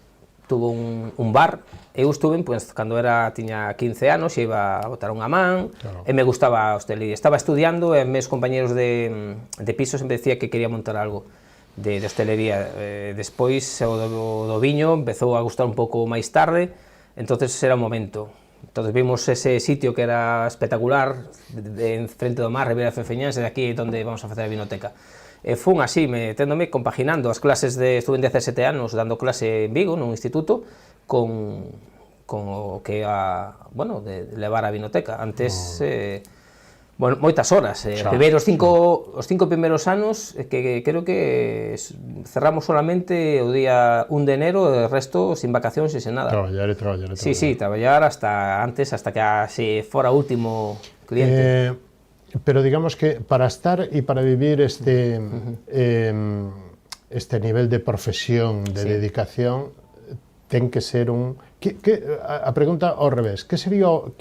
tuvo un bar, eu estuve, pues, cando tiña 15 anos, e iba a botar unha man, e me gustaba a hostelería. Estaba estudiando e meus compañeros de piso sempre decía que quería montar algo de hostelería. Despois o do viño empezou a gustar un pouco máis tarde, entonces era o momento. Entonces vimos ese sitio que era espectacular, en frente do mar, Ribeira Fefeñáns, e daqui é onde vamos a facer a vinoteca. Fun así, meténdome, compaginando as clases estuve en 17 anos dando clase en Vigo, nun instituto, con o que bueno, de levar a vinoteca. Antes, bueno, moitas horas. Os cinco primeiros anos, que creo que cerramos solamente o día 1 de enero, e o resto sin vacacións e sin nada. Traballar. Sí, traballar hasta que se fora o último cliente. Pero digamos que para estar e para vivir este nivel de profesión, de dedicación, ten que ser a pregunta ao revés, que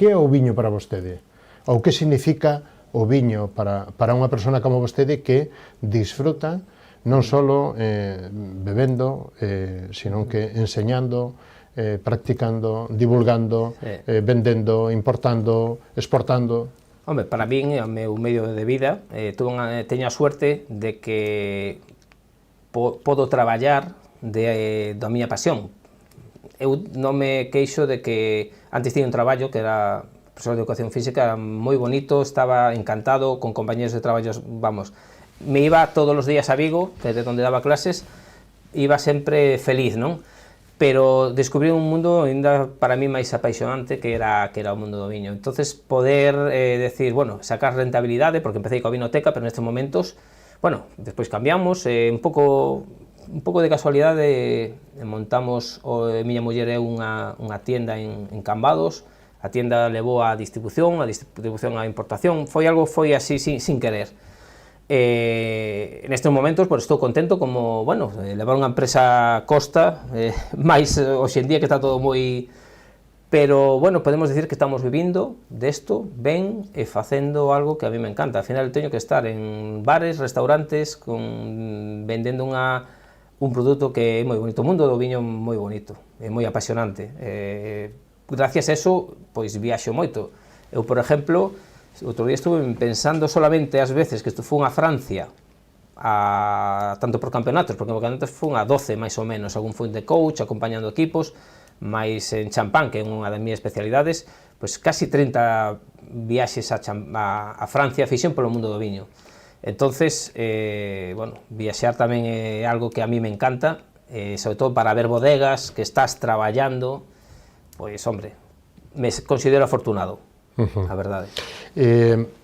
é o viño para vostede? Ou que significa o viño para unha persona como vostede que disfruta non só bebendo, sino que enseñando, practicando, divulgando, vendendo, importando, exportando? Home, para min é o meu medio de vida, teño a suerte de que podo traballar da miña pasión. Eu non me queixo de que antes tiña un traballo que era profesor de educación física, moi bonito, estaba encantado, con compañeros de traballos, vamos, me iba todos os días a Vigo, desde onde daba clases, iba sempre feliz, non? Pero descubrí un mundo ainda para mí máis apaixonante que era o mundo do viño. Entonces poder decir, bueno, sacar rentabilidade, porque empecé coa vinoteca, pero nestes momentos, bueno, despois cambiamos, un pouco de casualidade montamos, miña muller é unha tienda en Cambados, a tienda levou a distribución a importación, foi así sin querer. Nestes momentos estou contento como, bueno, levar unha empresa costa, máis hoxe en día que está todo moi... Pero, bueno, podemos decir que estamos vivindo desto ben e facendo algo que a mí me encanta. Al final teño que estar en bares, restaurantes, vendendo un produto que é moi bonito. O mundo do viño é moi bonito, é moi apasionante. Gracias a eso, pois viaxo moito. Eu, por exemplo, outro día estuve pensando solamente as veces que fun a Francia tanto por campeonatos, porque por campeonatos fun a 12 máis ou menos, algún fun de coach, acompañando equipos, máis en champán, que é unha das miñas especialidades, pois casi 30 viaxes a Francia, fixen polo mundo do viño. Entonces, bueno, viaxar tamén é algo que a mí me encanta, sobre todo para ver bodegas que estás traballando, pois, hombre, me considero afortunado, a verdade.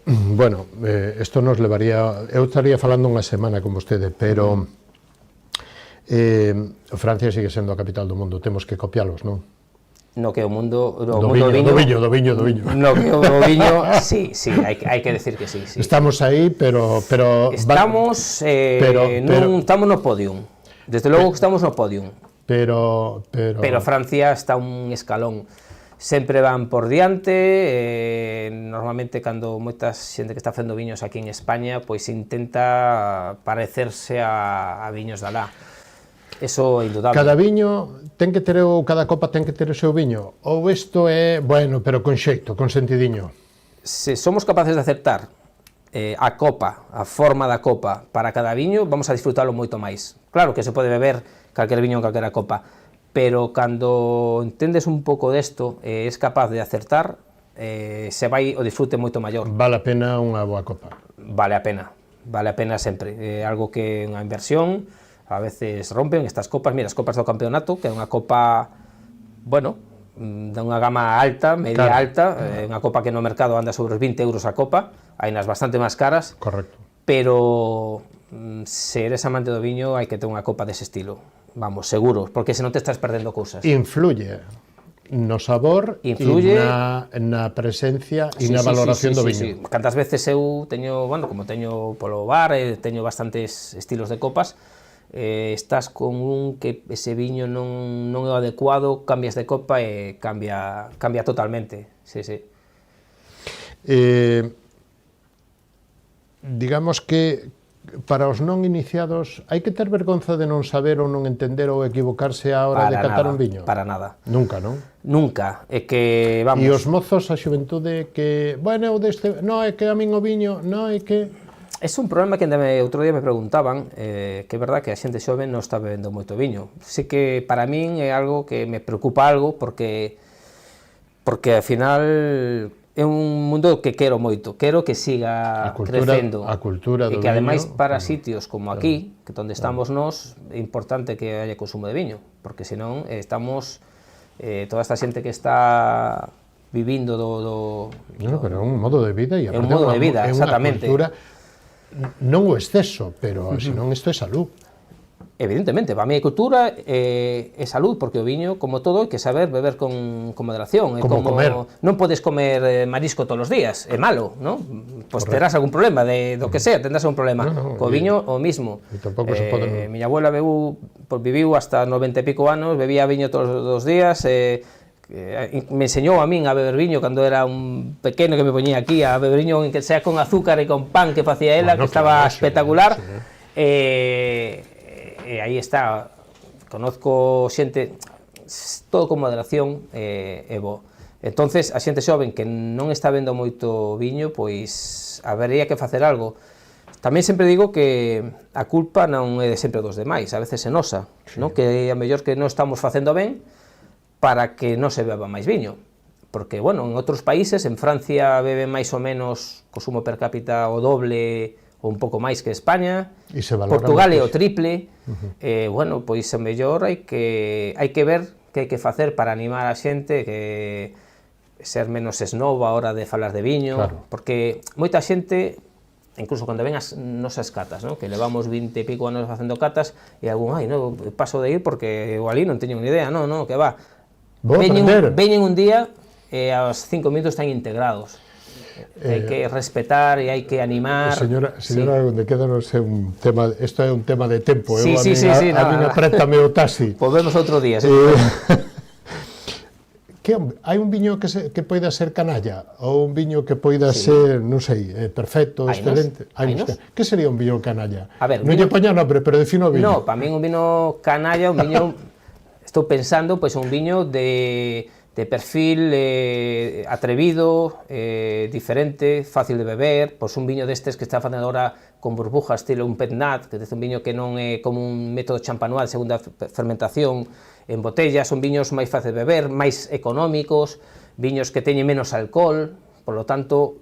Bueno, isto nos levaría, eu estaría falando unha semana con vostede, pero Francia sigue sendo a capital do mundo, temos que copialos, non? No que o mundo do viño. No que o viño, sí, hai que decir que sí. Estamos aí, pero estamos estamos no podium. Desde logo que estamos no podium. Pero Francia está un escalón. Sempre van por diante, normalmente cando moita xente que está facendo viños aquí en España, pois intenta parecerse a viños de alá. Eso é indudable. Cada viño ten que ter, ou cada copa ten que ter o seu viño, ou isto é, bueno, pero con xeito, con sentidiño? Se somos capaces de acertar a copa, a forma da copa para cada viño, vamos a disfrutalo moito máis. Claro que se pode beber calquer viño en calquera copa, pero cando entendes un pouco desto, és capaz de acertar, se vai o disfrute moito maior. Vale a pena unha boa copa? Vale a pena sempre. É algo que é unha inversión, a veces rompen estas copas, mira, as copas do campeonato, que é unha copa, bueno, de unha gama alta, media alta, unha copa que no mercado anda sobre os 20 euros a copa, hai nas bastante máis caras. Correcto. Pero se eres amante do viño, hai que ter unha copa dese estilo, vamos, seguro, porque senón te estás perdendo cousas. Influye no sabor, influye na presencia e na valoración do viño. Cantas veces eu teño, bueno, como teño polo bar, teño bastantes estilos de copas, estás con un que ese viño non é o adecuado, cambias de copa e cambia totalmente. Digamos que para os non iniciados hai que ter vergonza de non saber ou non entender ou equivocarse á hora de catar un viño? Para nada. Nunca, non? Nunca, é que, vamos... E os mozos, a xuventude que, bueno, non, é que a min o viño, non, é que... É un problema que outro día me preguntaban, que é verdad que a xente xoven non está bebendo moito viño. Sí que para min é algo que me preocupa algo, porque ao final é un mundo que quero moito, quero que siga crecendo. A cultura do viño. E que ademais para sitios como aquí, que onde estamos nós, é importante que haya consumo de viño, porque senón estamos, toda esta xente que está vivindo No, pero é un modo de vida e é un modo de vida, exactamente. É unha cultura, non o exceso, pero senón isto é salud. Evidentemente, para mí a cultura é salud, porque o viño, como todo, hai que saber beber con moderación. Como comer. Non podes comer marisco todos os días, é malo, non? Pois terás algún problema, do que sea, tendrás algún problema. Co viño, o mismo. E tampouco se pode... Miña abuela viviu hasta 90 e pico anos, bebía viño todos os días, me enseñou a min a beber viño cando era un pequeno, que me poñía aquí a beber viño, que sea con azúcar e con pan que facía ela, que estaba espectacular. E aí está, conozco xente, todo con moderación é bo. Entonces, a xente xoven que non está vendo moito viño, pois habería que facer algo. Tamén sempre digo que a culpa non é de sempre dos demais, a veces é nosa, non? Que é a mellor que non estamos facendo ben para que non se beba máis viño. Porque, bueno, en outros países, en Francia bebe máis ou menos consumo per cápita o doble ou un pouco máis que España, Portugal é o triple, bueno, pois a mellor hai que ver que hai que facer para animar a xente, que ser menos snob a hora de falar de viño, porque moita xente, incluso cando ven as nosas catas, que levamos 20 e pico anos facendo catas, e algún, paso de ir porque eu ali non teño ni idea, non, que va. Veñen un día e aos 5 minutos están integrados. Hai que respetar e hai que animar. Señora, onde quedanos é un tema, isto é un tema de tempo, a min aprétame o taxi. Volvemos outro día. Hai un viño que poida ser canalla ou un viño que poida ser, non sei, perfecto, excelente. Que sería un viño canalla? Non lle poña nombre, pero defino o viño. No, para min un vino canalla, un viño, estou pensando, pois un viño perfil atrevido, diferente, fácil de beber, pois un viño destes que está facendo agora con burbujas, estilo un pet nat, que é un viño que non é como un método champanual, segunda fermentación en botella, son viños máis fáciles de beber, máis económicos, viños que teñen menos alcohol, por lo tanto,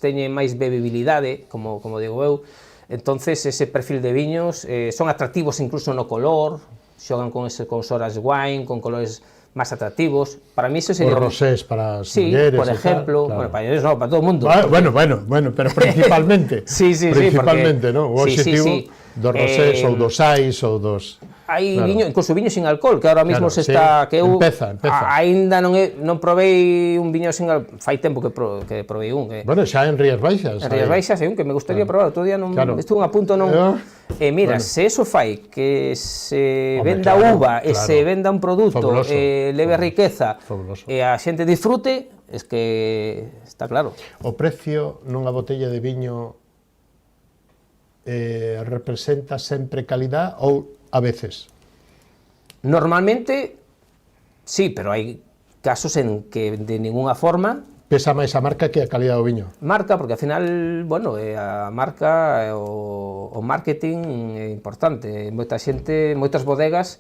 teñen máis bebibilidade, como digo eu. Entonces, ese perfil de viños son atractivos incluso no color, xogan con soras wine, con colores máis atractivos. Para mí eso sería... Os rosés para as sí, mulleres por ejemplo, claro. Bueno, para ellos no, para todo o mundo. Bueno, pero principalmente. Principalmente, porque, ¿no? O objetivo dos rosés ou dos sais ou dos... Hai viño, incluso viño sin alcohol, que ahora mesmo se está... Sí. Que eu empeza. Aínda non provei un viño sin alcohol, fai tempo que provei un. Bueno, xa en Rías Baixas. En Rías Baixas hai un que me gustaría probar, outro día non estuve a punto non... Mira, se eso fai que se venda uva e se venda un produto, leve riqueza e a xente disfrute, es que está claro. O precio nunha botella de viño representa sempre calidad ou a veces? Normalmente, sí, pero hai casos en que de ninguna forma... Pesa máis a marca que a calidad do viño. Marca, porque ao final, bueno, a marca, o marketing é importante. Moita xente, moitas bodegas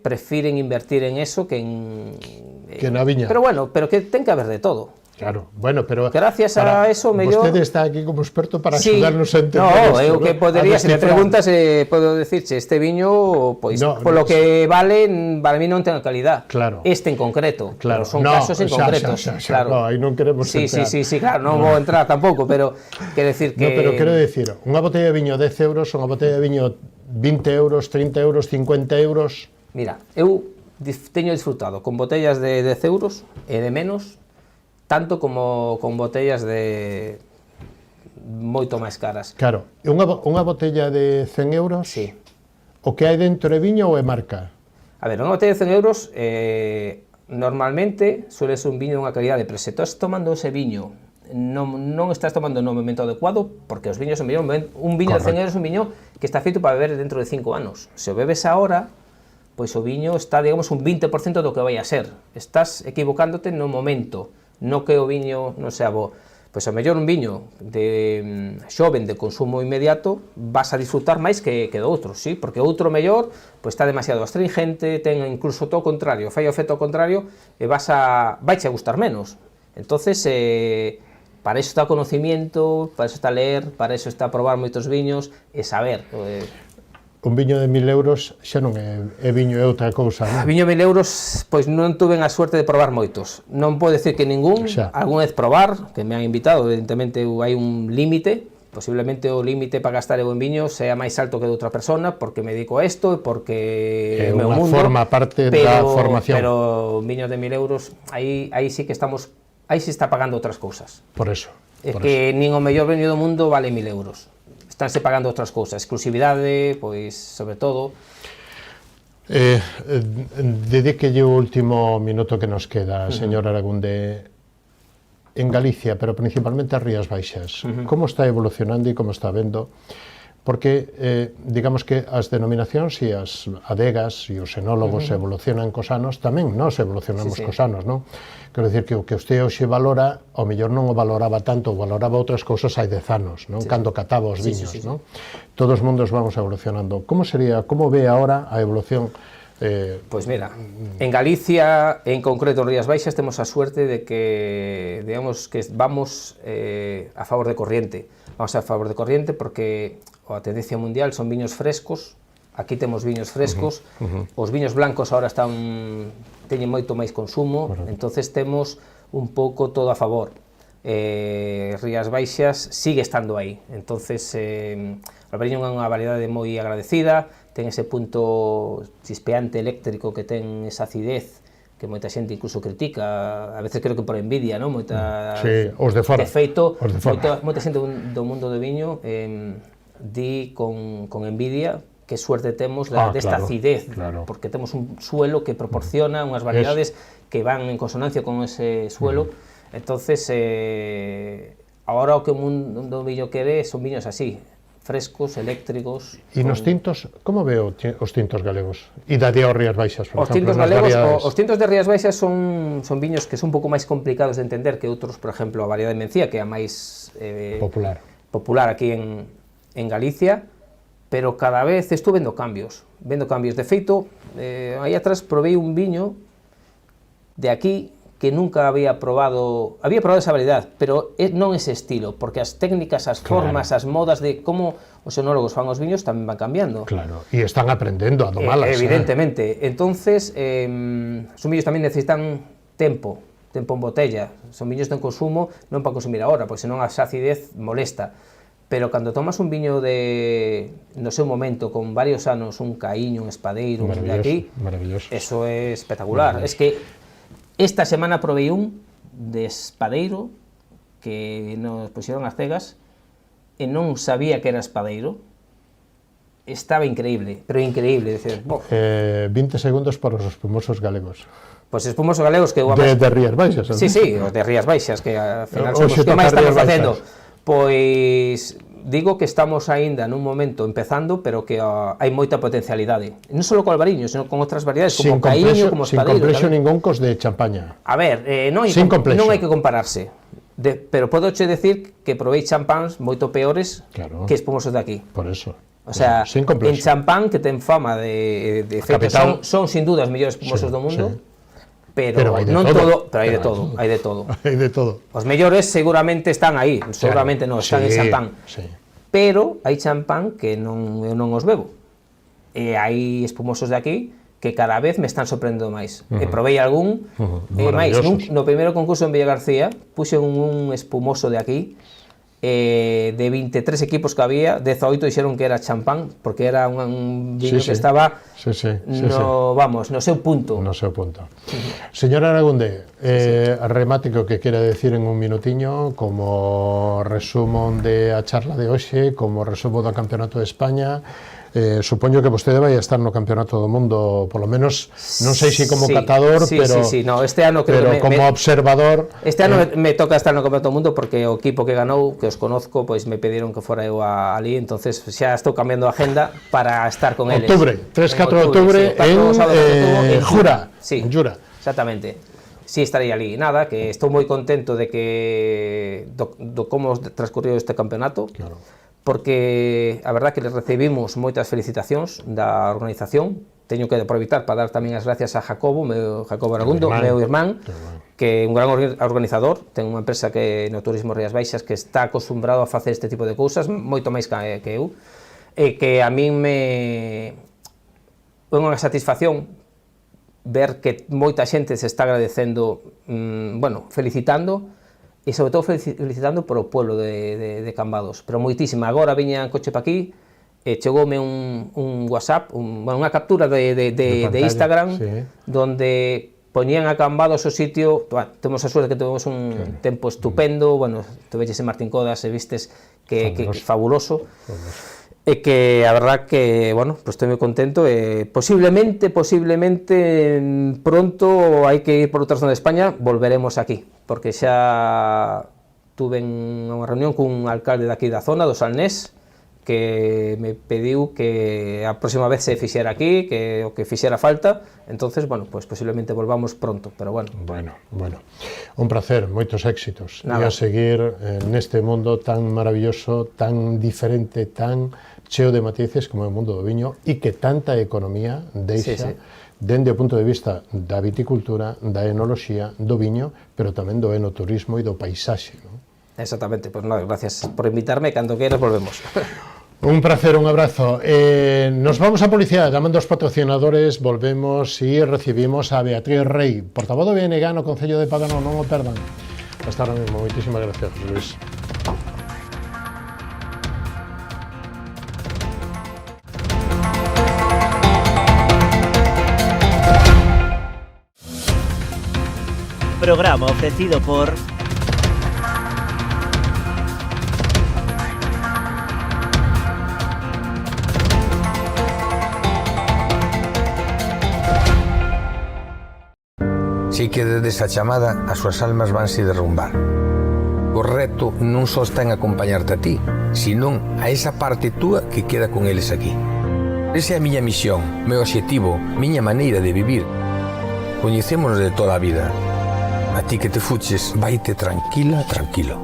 prefiren invertir en eso que na viña. Pero bueno, pero que ten que haber de todo. Claro, bueno, pero... Gracias a eso, mellor... Vostede está aquí como experto para sí, axudarnos a entender eu que podería, se me preguntas, podo decirche, este viño, pois, polo que vale, para mí non ten calidad. Claro. Este en concreto, claro. Son casos en concreto. Claro. No, aí non queremos entrar. Sí, claro, non vou entrar tampouco, pero quero decir que... No, pero quero decir, unha botella de viño 10 euros, unha botella de viño 20 euros, 30 euros, 50 euros... Mira, eu teño disfrutado con botellas de 10 euros e de menos, tanto como con botellas de moito máis caras. Claro, unha botella de 100 euros, sí. O que hai dentro é viño ou é marca? A ver, unha botella de 100 euros normalmente suele ser un viño de unha calidade, pero se estás tomando ese viño non estás tomando no momento adecuado, porque os viños son un viño de 100 euros é un viño que está feito para beber dentro de 5 anos. Se o bebes ahora, pois o viño está, digamos, un 20% do que vai a ser. Estás equivocándote no momento, no que o viño non sea bo. Pois ao mellor un viño de xoven de consumo inmediato vas a disfrutar máis que do outro, sí? Porque o outro mellor pois está demasiado astringente, ten incluso todo o contrario, fai o efecto contrario e vaiche a gustar menos. Entonces, para eso está o conocimiento, para eso está ler, para eso está probar moitos viños e saber. Un viño de 1000 euros xa non é viño, é outra cousa, non? Viño de 1000 euros, pois non tuve a suerte de probar moitos. Non podo decir que ningún, algunha vez probar, que me han invitado, evidentemente hai un límite, posiblemente o límite para gastar en viño sea máis alto que de outra persona, porque me dedico a isto, porque é unha forma parte da formación. Pero un viño de 1000 euros, aí sí que estamos, aí sí está pagando outras cousas. Por eso. É que nin o mellor viño do mundo vale 1000 euros. Estánse pagando outras cousas, exclusividade, pois, sobre todo. Dedíquelle o último minuto que nos queda, señor Aragunde, en Galicia, pero principalmente as Rías Baixas. Como está evolucionando e como está vendo? Porque, digamos que as denominacións e as adegas e os enólogos evolucionan cos anos, tamén nós evolucionamos cos anos, non? Quero dicir que o que usted hoxe valora, ao mellor non o valoraba tanto, valoraba outras cousas hai 10 anos, non? Cando cataba os viños, non? Todos os mundos vamos evolucionando. Como ve agora a evolución? Pois mira, en Galicia, en concreto en Rías Baixas, temos a suerte de que, digamos, que vamos a favor de corriente. Vamos a favor de corriente porque a tendencia mundial son viños frescos, aquí temos viños frescos, os viños blancos ahora teñen moito máis consumo, entonces temos un pouco todo a favor. Rías Baixas sigue estando aí, entonces Albariño é unha variedade moi agradecida, ten ese punto chispeante eléctrico que ten esa acidez que moita xente incluso critica, a veces creo que por envidia, non? Os de fora. De feito, moita xente do mundo do viño di con envidia que suerte temos desta acidez, porque temos un suelo que proporciona unhas variedades que van en consonancia con ese suelo, entonces agora o que o mundo do viño quere son viños así, frescos, eléctricos. E nos tintos, como veo os tintos galegos? E da de Rías Baixas, por Os exemplo, tintos nas galegos, variedades. os tintos de Rías Baixas son viños que son un pouco máis complicados de entender que outros, por exemplo, a variedade de Mencía, que é a máis popular aquí en Galicia, pero cada vez estou vendo cambios. De feito, aí atrás probei un viño de aquí que nunca había probado esa variedade, pero non ese estilo, porque as técnicas, as formas, as modas de como os enólogos fan os viños tamén van cambiando. Claro, e están aprendendo a domalas. Evidentemente. Entonces, os viños tamén necesitan tempo en botella. Son viños de consumo non para consumir agora, porque senón a acidez molesta. Pero cando tomas un viño no seu momento, con varios anos, un caíño, un espadeiro, un de aquí, eso é espectacular. Es que esta semana probei un de espadeiro que nos puxeron as cegas e non sabía que era espadeiro. Estaba increíble, pero increíble. Decir, 20 segundos para os espumosos galegos. Pois espumosos galegos que... De Rías Baixas, non? Sí, os de Rías Baixas, que ao final son os que máis estamos facendo. Pois digo que estamos aínda nun momento empezando, pero que hai moita potencialidade. Non só co albariño, senón con outras variedades, como caíño, como espadeiro. Sin complexo ningún cos de champaña. A ver, non hai que compararse. Pero podo che decir que probei champáns moito peores que espumosos de aquí. Por eso. O sea, en champán, que ten fama de feito, son sin duda os mellores espumosos do mundo, pero non todo, pero hai de todo. Hai de todo. Os mellores seguramente están aí, seguramente non, están en champán. Pero hai champán que eu non os bebo. E hai espumosos de aquí que cada vez me están sorprendendo máis. E probei algún, máis, no primeiro concurso en Villa García, puxen un espumoso de aquí, de 23 equipos que había, 18 dixeron que era champán, porque era un viño que estaba no seu punto. No seu punto. Señor Aragunde, remate o que quera decir en un minutiño, como resumo de a charla de hoxe, como resumo do Campeonato de España. Supoño que vostede vai estar no Campeonato do Mundo, polo menos, non sei se como catador, pero este ano creo que como observador. Este ano me toca estar no Campeonato do Mundo porque o equipo que ganou, que os conozco, pois me pediron que fora eu ali, entonces xa estou cambiando a agenda para estar con eles. Octubre, 3-4 de octubre en Jura. Sí, exactamente. Sí, estarei ali. Nada, que estou moi contento de que do como transcurriu este campeonato. Claro. Porque a verdad que les recibimos moitas felicitacións da organización. Teño que aproveitar para dar tamén as gracias a Jacobo Aragundo, meu irmán, que é un gran organizador, ten unha empresa que no Turismo Rías Baixas que está acostumbrado a facer este tipo de cousas, moito máis que eu, e que a min me é unha satisfacción ver que moita xente se está agradecendo, felicitando, e sobre todo felicitando por o pueblo de Cambados, pero moitísima. Agora viña en coche pa aquí, e chegoume un WhatsApp, unha captura de Instagram, donde poñían a Cambados o sitio. Temos a suerte que temos un tempo estupendo, te veches en Martín Codas e vistes que fabuloso, e que a verdad que, estou moi contento, e posiblemente pronto hai que ir por outra zona de España, volveremos aquí, porque xa tuve unha reunión cun alcalde daqui da zona, do Salnés, que me pediu que a próxima vez se fixera aquí, que o que fixera falta, entonces, posiblemente volvamos pronto, pero bueno. Bueno, un placer, moitos éxitos, e a seguir neste mundo tan maravilloso, tan diferente, tan cheo de matices como é o mundo do viño, e que tanta economía deixa dende o punto de vista da viticultura, da enoloxía, do viño, pero tamén do enoturismo e do paisaxe, non? Exactamente, pues nada, gracias por invitarme, cando queiras volvemos. Un placer, un abrazo. Nos vamos a publicidade, llamando aos patrocinadores, volvemos e recibimos a Beatriz Rey, portavoz do BNG no Concello de Padrón, non o perdan. Hasta ahora mismo, moitísimas gracias, Luis. Programa ofrecido por Si que desde esa chamada as súas almas vanse derrumbar. O reto non só está en acompañarte a ti, senón a esa parte túa que queda con eles aquí. Esa é a miña misión, meu obxectivo, miña maneira de vivir. Coñecémonos de toda a vida. A ti que te fuches, vaite tranquila, tranquilo.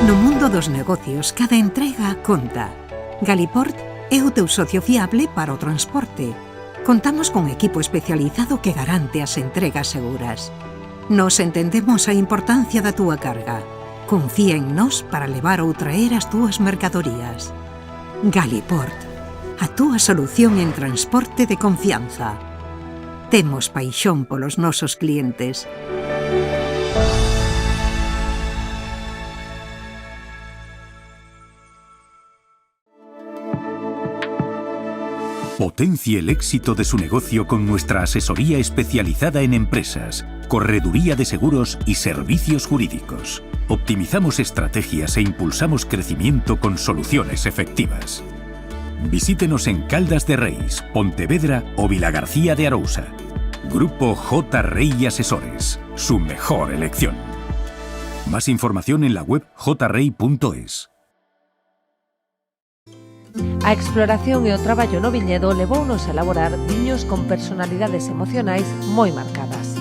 No mundo dos negocios, cada entrega conta. Galiport é o teu socio fiable para o transporte. Contamos con equipo especializado que garante as entregas seguras. Nos entendemos a importancia da túa carga. Confía en nós para levar ou traer as túas mercadorías. Galiport, a túa solución en transporte de confianza. Temos paixón polos nosos clientes. Potencie el éxito de su negocio con nuestra asesoría especializada en empresas, correduría de seguros y servicios jurídicos. Optimizamos estrategias e impulsamos crecimiento con soluciones efectivas. Visítenos en Caldas de Reis, Pontevedra o Vilagarcía de Arousa. Grupo J. Rey Asesores, su mejor elección. Más información en la web jrey.es. A exploración e o traballo no viñedo levounos a elaborar viños con personalidades emocionais moi marcadas.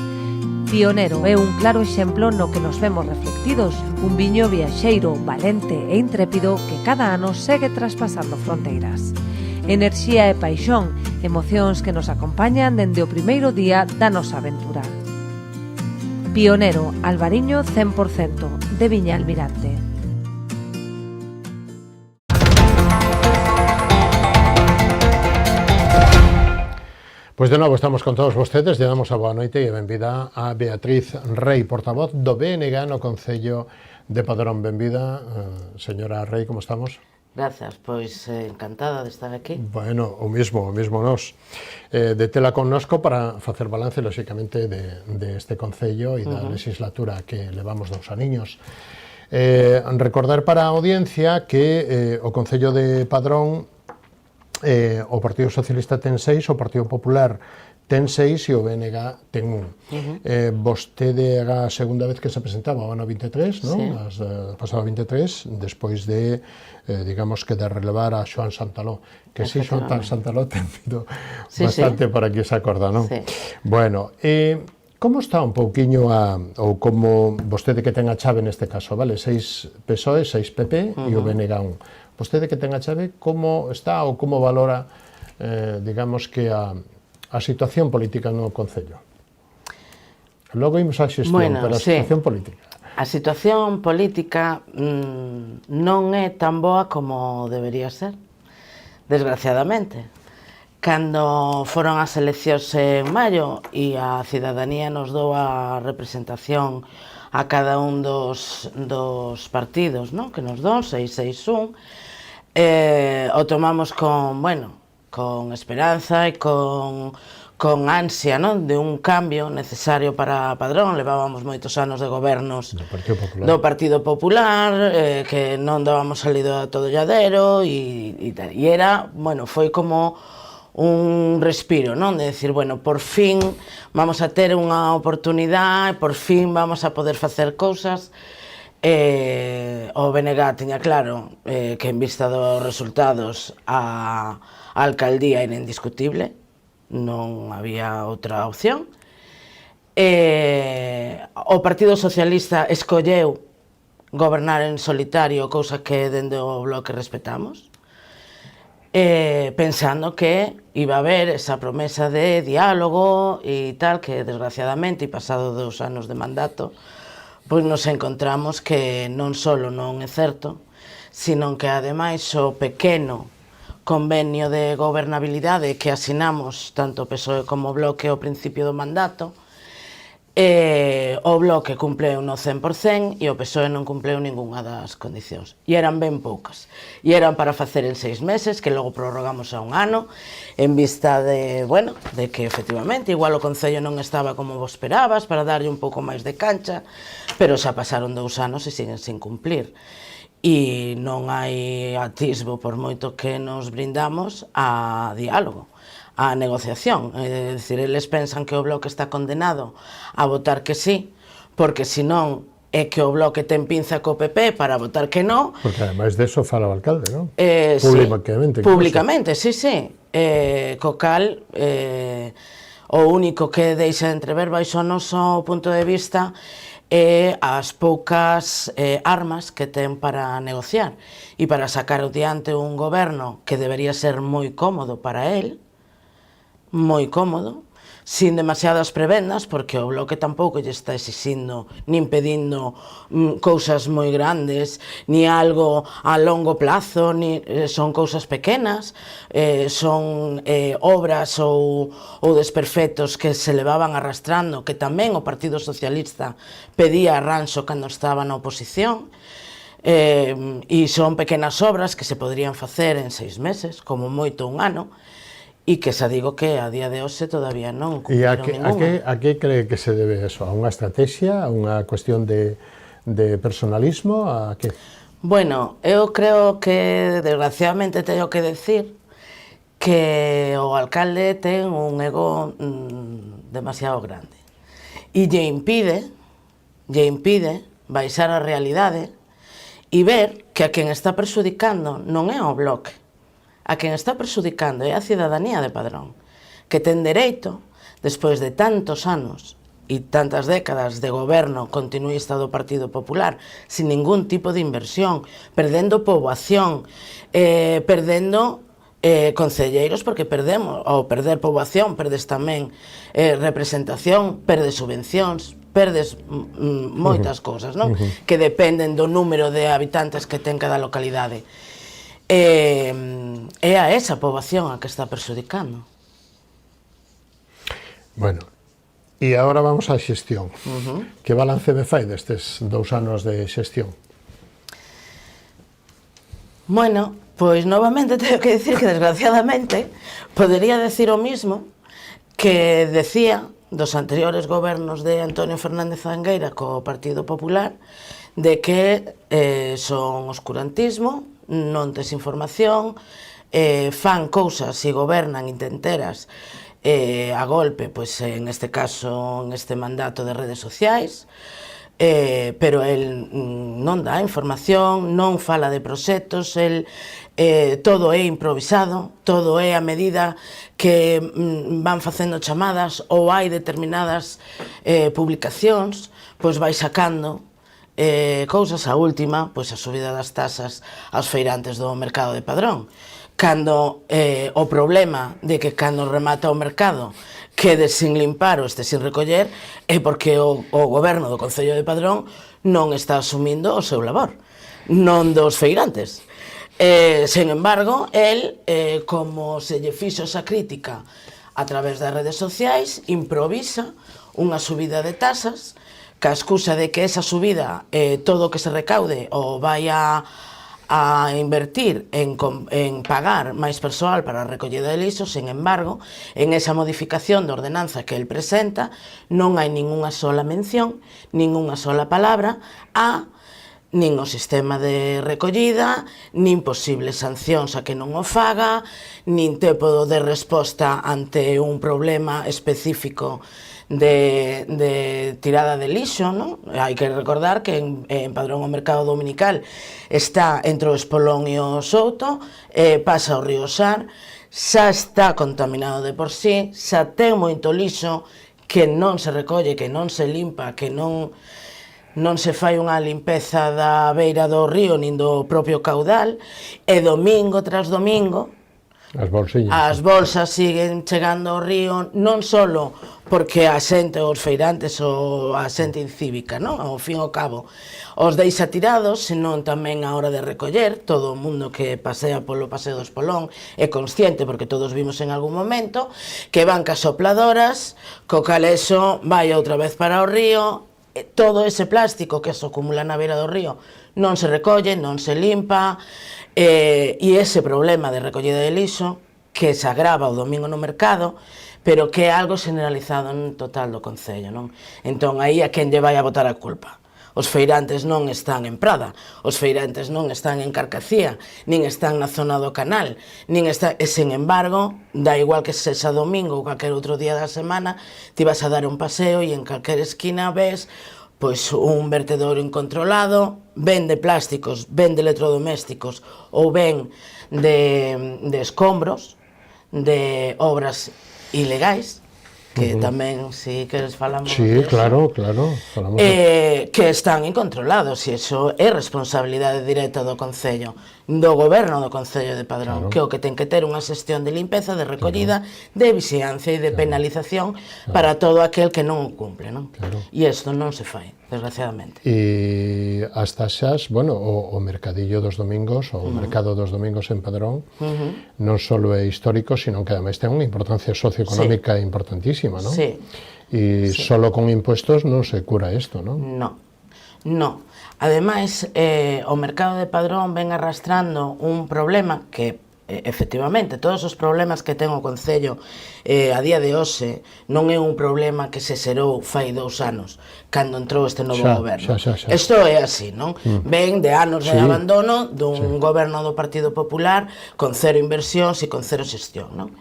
Pionero é un claro exemplo no que nos vemos reflectidos, un viño viaxeiro, valente e intrépido que cada ano segue traspasando fronteiras. Enerxía e paixón, emocións que nos acompañan dende o primeiro día da nosa aventura. Pionero, Albariño 100%, de Viña Almirante. Pois de novo estamos con todos vostedes, lle damos a boa noite e benvida a Beatriz Rey, portavoz do BNG no Concello de Padrón. Benvida, señora Rey, como estamos? Grazas, pois encantada de estar aquí. Bueno, o mismo nos. De tela connosco para facer balance, lóxicamente, de este Concello e da legislatura que levamos 2 aniños. Recordar para a audiencia que o Concello de Padrón, o Partido Socialista ten 6, o Partido Popular ten 6 e o BNG ten 1. Vostede é a segunda vez que se presentaba o ano 23, non? Sí. Pasado 23, despois de, digamos que de relevar a Xoán Santaló, que si Xoán Santaló ten vido bastante por aquí, se acorda, non? Sí. Bueno, como está un pouquiño ou como vostede que ten a chave neste caso, vale? 6 PSOE, 6 PP e o BNG 1. Vostede que ten a chave, como está ou como valora, digamos que a situación política no Concello? Logo imos á xestión, pero a situación política. A situación política non é tan boa como debería ser, desgraciadamente. Cando foron as eleccións en maio e a cidadanía nos dou a representación a cada un dos partidos, non? Que nos don, 661, o tomamos con, bueno, con esperanza e con ansia, non? De un cambio necesario para Padrón. Levábamos moitos anos de gobernos do Partido Popular, que non dábamos salido a todo lladero e era, bueno, foi como un respiro, non? De decir, bueno, por fin vamos a ter unha oportunidade, por fin vamos a poder facer cousas. O BNG tiña claro que en vista dos resultados a alcaldía era indiscutible, non había outra opción. O Partido Socialista escolleu gobernar en solitario, cousa que dende o Bloque respetamos, pensando que iba a haber esa promesa de diálogo e tal, que desgraciadamente, e pasado 2 anos de mandato, pois nos encontramos que non só non é certo, sino que ademais o pequeno convenio de gobernabilidade que asinamos tanto o PSOE como o Bloque ao principio do mandato, o Bloque cumpleu no 100% e o PSOE non cumpleu ningunha das condicións. E eran ben poucas. E eran para facer en 6 meses, que logo prorrogamos a 1 ano, en vista de, bueno, de que efectivamente igual o Concello non estaba como vos esperabas, para darlle un pouco máis de cancha, pero xa pasaron 2 anos e siguen sin cumplir. E non hai atisbo, por moito que nos brindamos, a diálogo. a negociación. É dicir, eles pensan que o Bloque está condenado a votar que sí, porque senón é que o Bloque ten pinza co PP para votar que non. Porque ademais de eso fala o alcalde, non? Públicamente. Públicamente, sí. Co cal, o único que deixa entrever baixo o noso punto de vista é as poucas armas que ten para negociar e para sacar adiante un goberno que debería ser moi cómodo para él, moi cómodo, sin demasiadas prebendas, porque o Bloque tampouco lle está exixindo nin pedindo cousas moi grandes, ni algo a longo plazo, son cousas pequenas, son obras ou desperfectos que se levaban arrastrando, que tamén o Partido Socialista pedía a ranxo cando estaba na oposición, e son pequenas obras que se poderían facer en 6 meses, como moito un ano, e que xa digo que a día de hoxe todavía non cumpriron ninguna. A que cree que se debe eso? A unha estrategia? A unha cuestión de personalismo? A que? Bueno, eu creo que, desgraciadamente, teño que decir que o alcalde ten un ego demasiado grande. E lle impide baixar a realidade e ver que a quen está perxudicando non é o Bloque. A quen está perxudicando é a cidadanía de Padrón, que ten dereito, despois de tantos anos e tantas décadas de goberno continuista do Partido Popular, sin ningún tipo de inversión, perdendo poboación, perdendo concelleiros, porque perdemos, ao perder poboación, perdes tamén representación, perdes subvencións, perdes moitas cousas, non? Que dependen do número de habitantes que ten cada localidade. É a esa poboación a que está perxudicando. Bueno, e agora vamos á xestión. Que balance me fai destes 2 anos de xestión? Bueno, pois novamente teño que dicir que desgraciadamente podería decir o mismo que decía dos anteriores gobernos de Antonio Fernández Angueira co Partido Popular, de que son oscurantismo, non tes información, fan cousas e gobernan intenteras a golpe, pois en este caso, en este mandato de redes sociais, pero el non dá información, non fala de proxectos, todo é improvisado, todo é a medida que van facendo chamadas ou hai determinadas publicacións, pois vai sacando cousas. A última, pois a subida das tasas aos feirantes do mercado de Padrón, cando o problema de que cando remata o mercado quede sin limpar ou este sin recoller é porque o goberno do Concello de Padrón non está asumindo o seu labor, non dos feirantes. Sen embargo, el, como se lle fixo esa crítica a través das redes sociais, improvisa unha subida de tasas, ca excusa de que esa subida, todo o que se recaude o vai a invertir en pagar máis persoal para a recollida de lixo. Sen embargo, en esa modificación de ordenanza que el presenta, non hai ningunha sola mención, ningunha sola palabra nin o sistema de recollida, nin posibles sancións a que non o faga, nin tempo de resposta ante un problema específico de tirada de lixo, non? Hai que recordar que en Padrón o mercado dominical está entre o Espolón e o Souto, pasa o río Sar, xa está contaminado de por sí, xa ten moito lixo que non se recolle, que non se limpa, que non se fai unha limpeza da beira do río nin do propio caudal, e domingo tras domingo as bolsas siguen chegando ao río, non só porque a xente, os feirantes ou a xente incívica, non? Ao fin e ao cabo, os deixa tirados, senón tamén a hora de recoller. Todo o mundo que pasea polo Paseo do Espolón é consciente, porque todos vimos en algún momento, que van cas sopladoras, co calexo vai outra vez para o río, todo ese plástico que se acumula na beira do río non se recolle, non se limpa, e ese problema de recollida de lixo que se agrava o domingo no mercado, pero que é algo generalizado en total do Concello, non? Entón, aí a quen lle vai a botar a culpa? Os feirantes non están en Prada, os feirantes non están en Carcacía, nin están na zona do Canal, nin están, e sen embargo, da igual que sexa domingo ou calquer outro día da semana, ti vas a dar un paseo e en calquer esquina ves pois un vertedor incontrolado, ben de plásticos, ben de electrodomésticos ou ben de escombros, de obras ilegais, que tamén, se queres, falamos Sí, claro, falamos que están incontrolados, e iso é responsabilidade directa do Concello, do Goberno do Concello de Padrón, que o que ten que ter unha xestión de limpeza, de recollida, de vixiancia e de penalización para todo aquel que non o cumple, non? E isto non se fai, desgraciadamente. E as taxas, bueno, o mercadillo dos domingos, o mercado dos domingos en Padrón, non só é histórico, sino que ademais ten unha importancia socioeconómica importantísima, non? Sí. E solo con impuestos non se cura isto, non? No. Ademais, o mercado de Padrón ven arrastrando un problema que, efectivamente, todos os problemas que ten o Concello a día de hoxe non é un problema que se xerou fai 2 anos, cando entrou este novo goberno. Isto é así, non? Ven de anos de abandono dun goberno do Partido Popular con cero inversións e con cero xestión, non?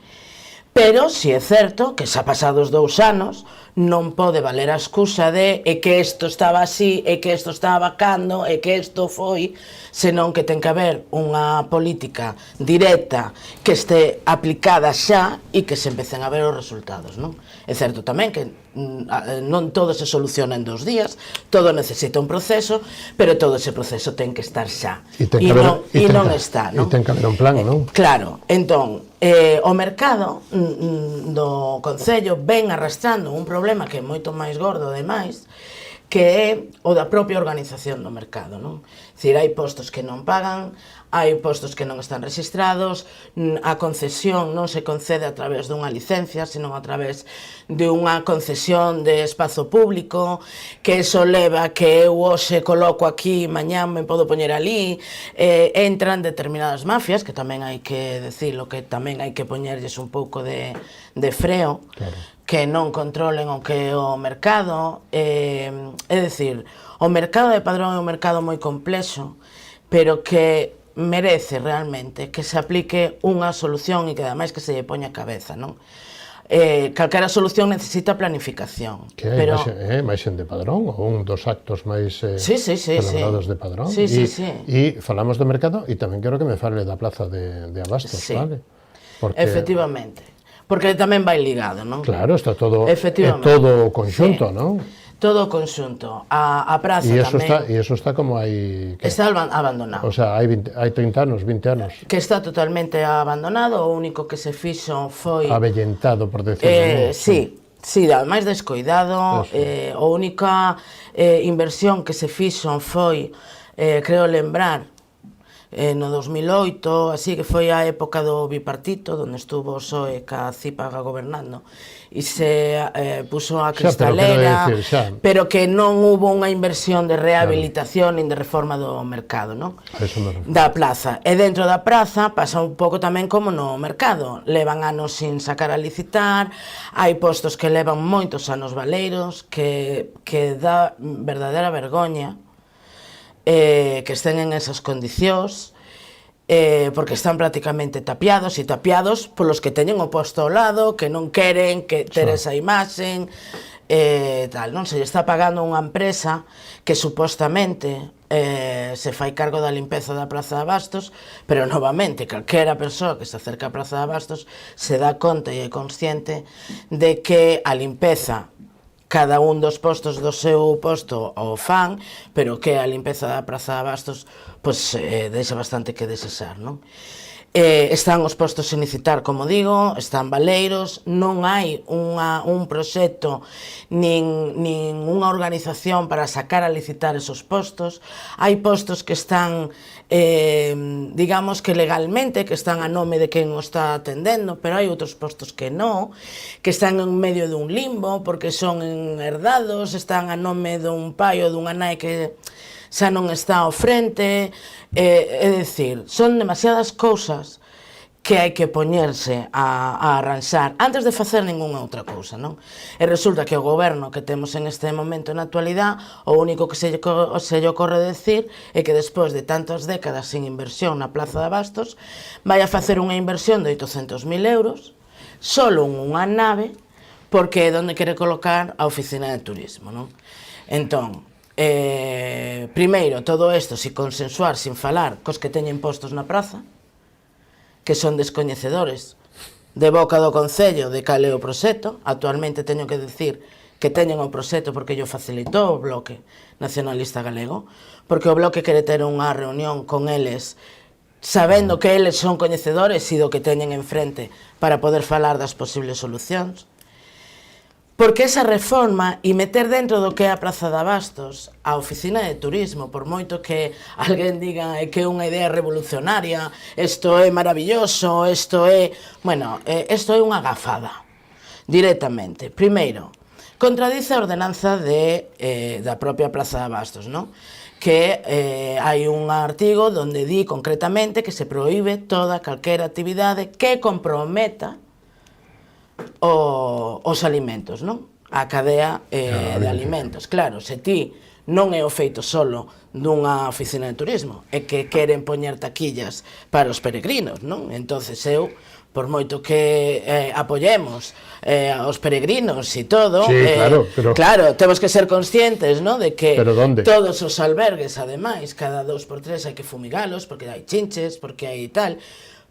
Pero, si é certo, que xa pasados 2 anos, non pode valer a excusa de é que isto estaba así, é que isto estaba cando, é que isto foi, senón que ten que haber unha política directa que este aplicada xa e que se empecen a ver os resultados, non? É certo tamén que non todo se soluciona en 2 días, todo necesita un proceso, pero todo ese proceso ten que estar xa. E non está, non? E ten que haber un plan, non? Claro, entón, o mercado do Concello ven arrastrando un problema que é moito máis gordo, ademais, que é o da propia organización do mercado, non? Dicir, hai postos que non pagan, hai postos que non están rexistrados, a concesión non se concede a través dunha licencia, senón a través de unha concesión de espazo público, que eso leva que eu hoxe coloco aquí, mañán me podo poñer ali, entran determinadas mafias, que tamén hai que decirlo, que tamén hai que poñerlles un pouco de freo, que non controlen o que é o mercado, é dicir, o mercado de Padrón é un mercado moi complexo, pero que merece realmente que se aplique unha solución e que ademais que se lle poña a cabeza, non? Calquera solución necesita planificación. Que é máis en de Padrón, ou un dos actos máis celebrados de Padrón. E falamos do mercado e tamén quero que me fale da plaza de Abastos, vale? Efectivamente. Porque tamén vai ligado, non? Claro, está todo, é todo conxunto, non? Todo o conxunto. A praza tamén. E iso está como hai... Está abandonado. O sea, hai 30 anos, 20 anos. Que está totalmente abandonado, o único que se fixo foi... Avellentado, por decirlo. Sí, ademais descoidado. A única inversión que se fixo foi, creo lembrar, no 2008, así que foi a época do bipartito, onde estuvo o PSOE ca Cípaga gobernando, e se puso a cristalera, pero que non hubo unha inversión de rehabilitación nin de reforma do mercado, non? Da plaza. E dentro da praza pasa un pouco tamén como no mercado. Levan anos sin sacar a licitar, hai postos que levan moitos anos baleiros, que dá verdadeira vergoña que estén en esas condicións, porque están prácticamente tapiados, e tapiados polos que teñen o posto ao lado, que non queren que ter esa imaxen, tal, non? Se lle está pagando unha empresa que supostamente se fai cargo da limpeza da Praza de Abastos, pero novamente calquera persoa que se acerca á Praza de Abastos se dá conta e é consciente de que a limpeza, cada un dos postos do seu posto o fan, pero que a limpeza da Praza de Abastos pois deixa bastante que desexar, non? Están os postos sin licitar, como digo, están baleiros, non hai un proxecto nin unha organización para sacar a licitar esos postos. Hai postos que están, digamos que legalmente, que están a nome de quen o está atendendo, pero hai outros postos que non, que están en medio dun limbo, porque son herdados, están a nome dun pai ou dunha nai que xa non está ao frente, é dicir, son demasiadas cousas que hai que poñerse a arranxar antes de facer ningunha outra cousa, non? E resulta que o goberno que temos en este momento na actualidade, o único que se lle ocorre decir é que despois de tantas décadas sin inversión na Plaza de Abastos, vai a facer unha inversión de 800.000 euros, solo unha nave, porque é onde quere colocar a oficina de turismo, non? Entón, primeiro, todo isto, sin consensuar, sin falar cos que teñen postos na praza, que son descoñecedores de boca do Concello de cal é o proxecto. Actualmente teño que decir que teñen o proxecto porque yo facilitou o Bloque Nacionalista Galego, porque o Bloque quere ter unha reunión con eles sabendo que eles son coñecedores e do que teñen enfrente para poder falar das posibles solucións. Porque esa reforma e meter dentro do que é a Praza de Abastos a oficina de turismo, por moito que alguén diga que é unha idea revolucionaria, isto é maravilloso, isto é... Bueno, isto é unha gafada, directamente. Primeiro, contradice a ordenanza da propia Praza de Abastos, non? Que hai un artigo onde di concretamente que se prohíbe toda calquera actividade que comprometa os alimentos, non? A cadea de alimentos. Claro, se ti non é o feito solo dunha oficina de turismo, é que queren poñer taquillas para os peregrinos, non? Entonces eu, por moito que apoyemos aos peregrinos e todo, claro, temos que ser conscientes, non? De que todos os albergues, ademais, cada 2x3 hai que fumigalos, porque hai chinches, porque hai tal...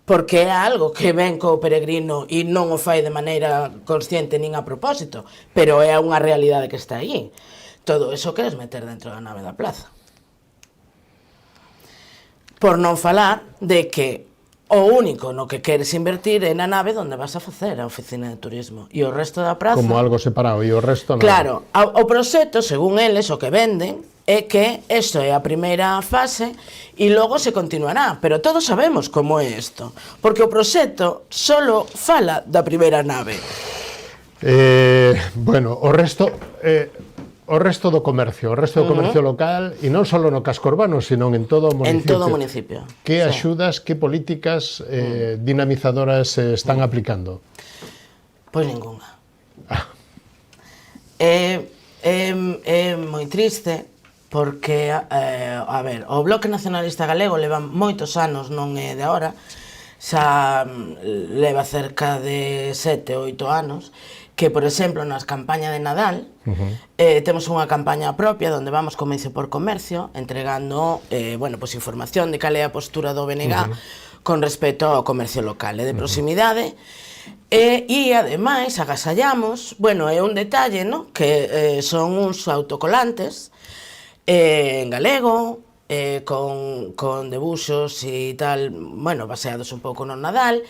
porque é algo que ven co peregrino e non o fai de maneira consciente nin a propósito, pero é unha realidade que está aí. Todo eso queres meter dentro da nave da plaza. Por non falar de que o único no que queres invertir é na nave onde vas a facer a oficina de turismo. E o resto da praza... Como algo separado, e o resto non. Claro, o proxecto, según eles, o que venden, é que isto é a primeira fase e logo se continuará, pero todos sabemos como é isto, porque o proxecto solo fala da primeira nave. Bueno, o resto do comercio, local, e non só no casco urbano, sino en todo o municipio. En todo o municipio. Que axudas, que políticas dinamizadoras están aplicando? Pois ninguna. É moi triste, porque, a ver, o Bloque Nacionalista Galego leva moitos anos, non é de agora, xa leva cerca de 7 ou 8 anos, que, por exemplo, nas campañas de Nadal, temos unha campaña propia onde vamos comercio por comercio, entregando, bueno, pues información de cal é a postura do BNG con respecto ao comercio local e de proximidade, e, ademais, agasallamos, bueno, é un detalle, no? Que son uns autocolantes, en galego, con debuxos e tal, bueno, baseados un pouco no Nadal,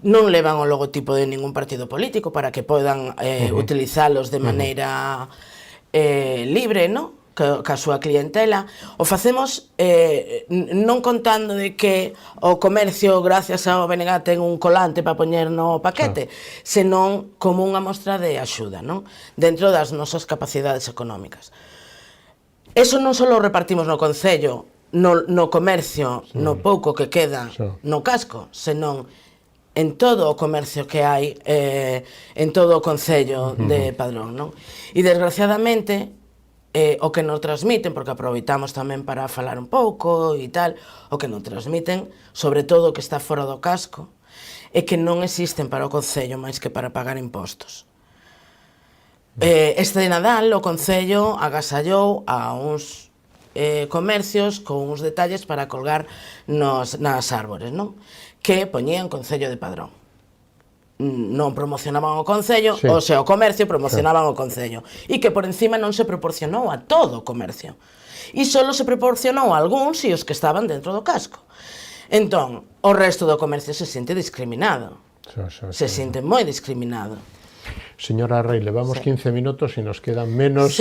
non levan o logotipo de ningún partido político para que podan utilizalos de maneira libre, no? Ca súa clientela. O facemos non contando de que o comercio, gracias ao BNG, ten un colante para poñer no paquete, senón como unha mostra de axuda, non? Dentro das nosas capacidades económicas. Eso non só repartimos no Concello, no comercio, no pouco que queda no casco, senón en todo o comercio que hai en todo o Concello de Padrón, non? E desgraciadamente, o que nos transmiten, porque aproveitamos tamén para falar un pouco e tal, o que nos transmiten, sobre todo o que está fora do casco, é que non existen para o Concello máis que para pagar impostos. Este Nadal o Concello agasallou a uns comercios con uns detalles para colgar nas árbores, non? Que poñían Concello de Padrón. Non promocionaban o Concello, o sea, o comercio promocionaban o Concello. E que por encima non se proporcionou a todo o comercio. E só se proporcionou a algúns e os que estaban dentro do casco. Entón, o resto do comercio se sente discriminado. Se sente moi discriminado. Señora Rei, levamos 15 minutos e nos queda menos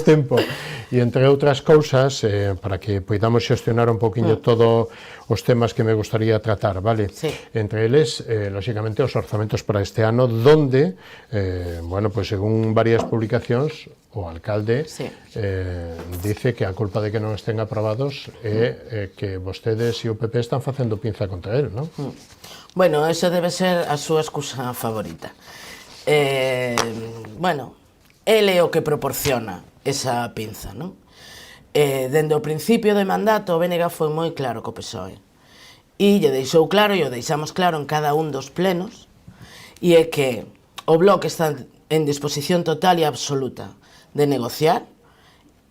tempo. E entre outras cousas, para que poidamos xestionar un poquinho todos os temas que me gustaría tratar, vale? Entre eles, lóxicamente, os orzamentos para este ano, donde, bueno, pues según varias publicacións, o alcalde, dice que a culpa de que non estén aprobados é que vostedes e o PP están facendo pinza contra él, non? Bueno, eso debe ser a súa excusa favorita. Bueno, ele é o que proporciona esa pinza, non? Dende o principio do mandato, o BNG foi moi claro co PSOE. E lle deixou claro, e o deixamos claro en cada un dos plenos, e é que o Bloque está en disposición total e absoluta de negociar,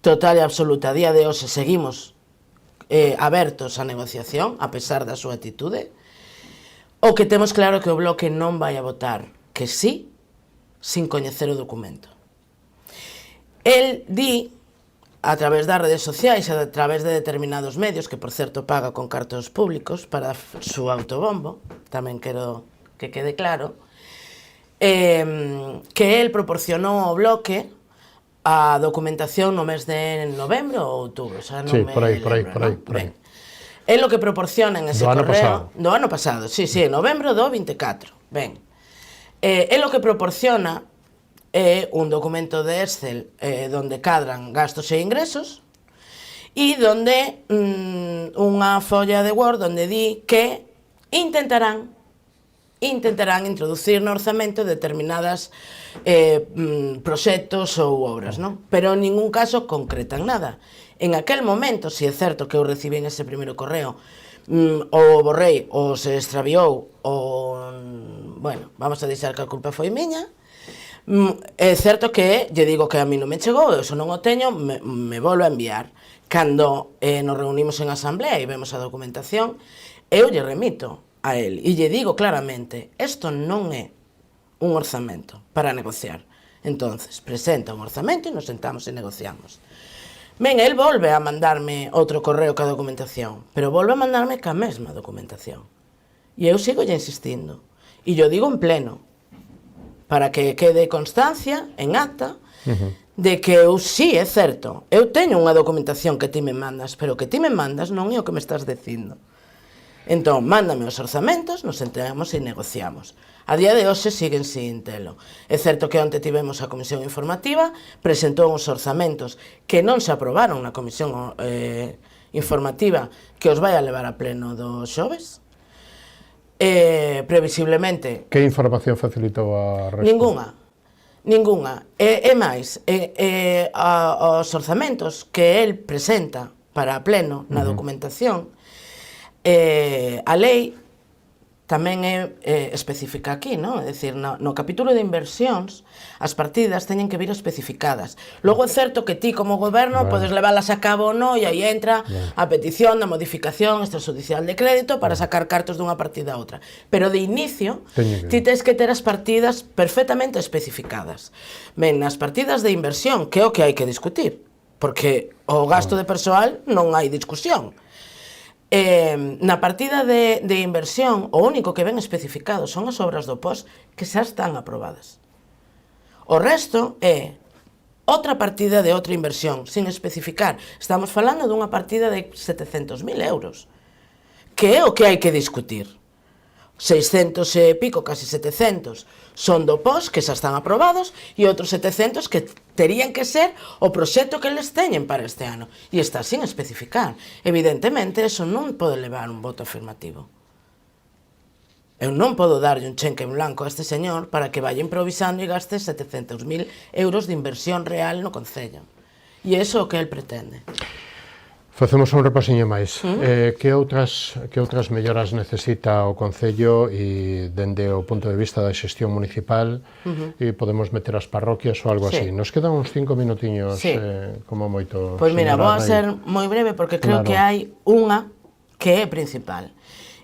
total e absoluta. A día de hoxe seguimos abertos á negociación, a pesar da súa atitude. O que temos claro é que o Bloque non vai a votar que sí, sin coñecer o documento. El di, a través das redes sociais e a través de determinados medios, que por certo paga con cartos públicos para su autobombo, tamén quero que quede claro, que el proporcionou ao Bloque a documentación no mes de novembro ou outubro, xa non me lembro. É o que proporciona en ese correo do ano pasado, sí, en novembro do 24. Ben, é o que proporciona é un documento de Excel donde cadran gastos e ingresos e donde unha folla de Word donde di que intentarán introducir no orzamento determinadas proxectos ou obras, non? Pero en ningún caso concretan nada. En aquel momento, se é certo que eu recibí ese primeiro correo, o borrei, ou se extraviou, ou, bueno, vamos a deixar que a culpa foi miña. É certo que, lle digo que a mí non me chegou, eu non o teño, me volvo a enviar. Cando nos reunimos en asamblea e vemos a documentación, eu lle remito a él e lle digo claramente, isto non é un orzamento para negociar. Entonces, presenta un orzamento e nos sentamos e negociamos. Ben, el volve a mandarme outro correo ca documentación, pero volve a mandarme ca mesma documentación. E eu sigo lle insistindo. E yo digo en pleno, para que quede constancia, en acta, de que eu sí, é certo, eu teño unha documentación que ti me mandas, pero o que ti me mandas non é o que me estás dicindo. Entón, mándame os orzamentos, nos sentamos e negociamos. A día de hoxe siguen sin telo. É certo que onte tivemos a comisión informativa, presentou uns orzamentos que non se aprobaron na comisión informativa que os vai a levar a pleno do xoves. Previsiblemente... Que información facilitou a resposta? Ninguna. É máis, os orzamentos que el presenta para pleno na documentación, a lei tamén é específica aquí, non? É dicir, no capítulo de inversións, as partidas teñen que vir especificadas. Logo é certo que ti como goberno podes leválas a cabo ou non, e aí entra a petición da modificación extrajudicial de crédito para sacar cartos dunha partida a outra. Pero de inicio, ti tens que ter as partidas perfectamente especificadas. Ben, nas partidas de inversión, que é o que hai que discutir, porque o gasto de persoal non hai discusión. Na partida de inversión, o único que ven especificado son as obras do POS que xa están aprobadas. O resto é outra partida de outra inversión, sin especificar. Estamos falando dunha partida de 700.000 euros, que é o que hai que discutir. 600 e pico, casi 700, son do POS, que xa están aprobados, e outros 700 que terían que ser o proxecto que eles teñen para este ano. E está sin especificar. Evidentemente, eso non pode levar un voto afirmativo. Eu non podo darlle un cheque en blanco a este señor para que vaya improvisando e gaste 700.000 euros de inversión real no Concello. E iso é o que el pretende. Facemos un repasiño máis. Que outras melloras necesita o Concello e dende o punto de vista da xestión municipal e podemos meter as parroquias ou algo así? Nos quedan uns 5 minutiños como moito. Pois mira, vou a ser moi breve porque creo que hai unha que é principal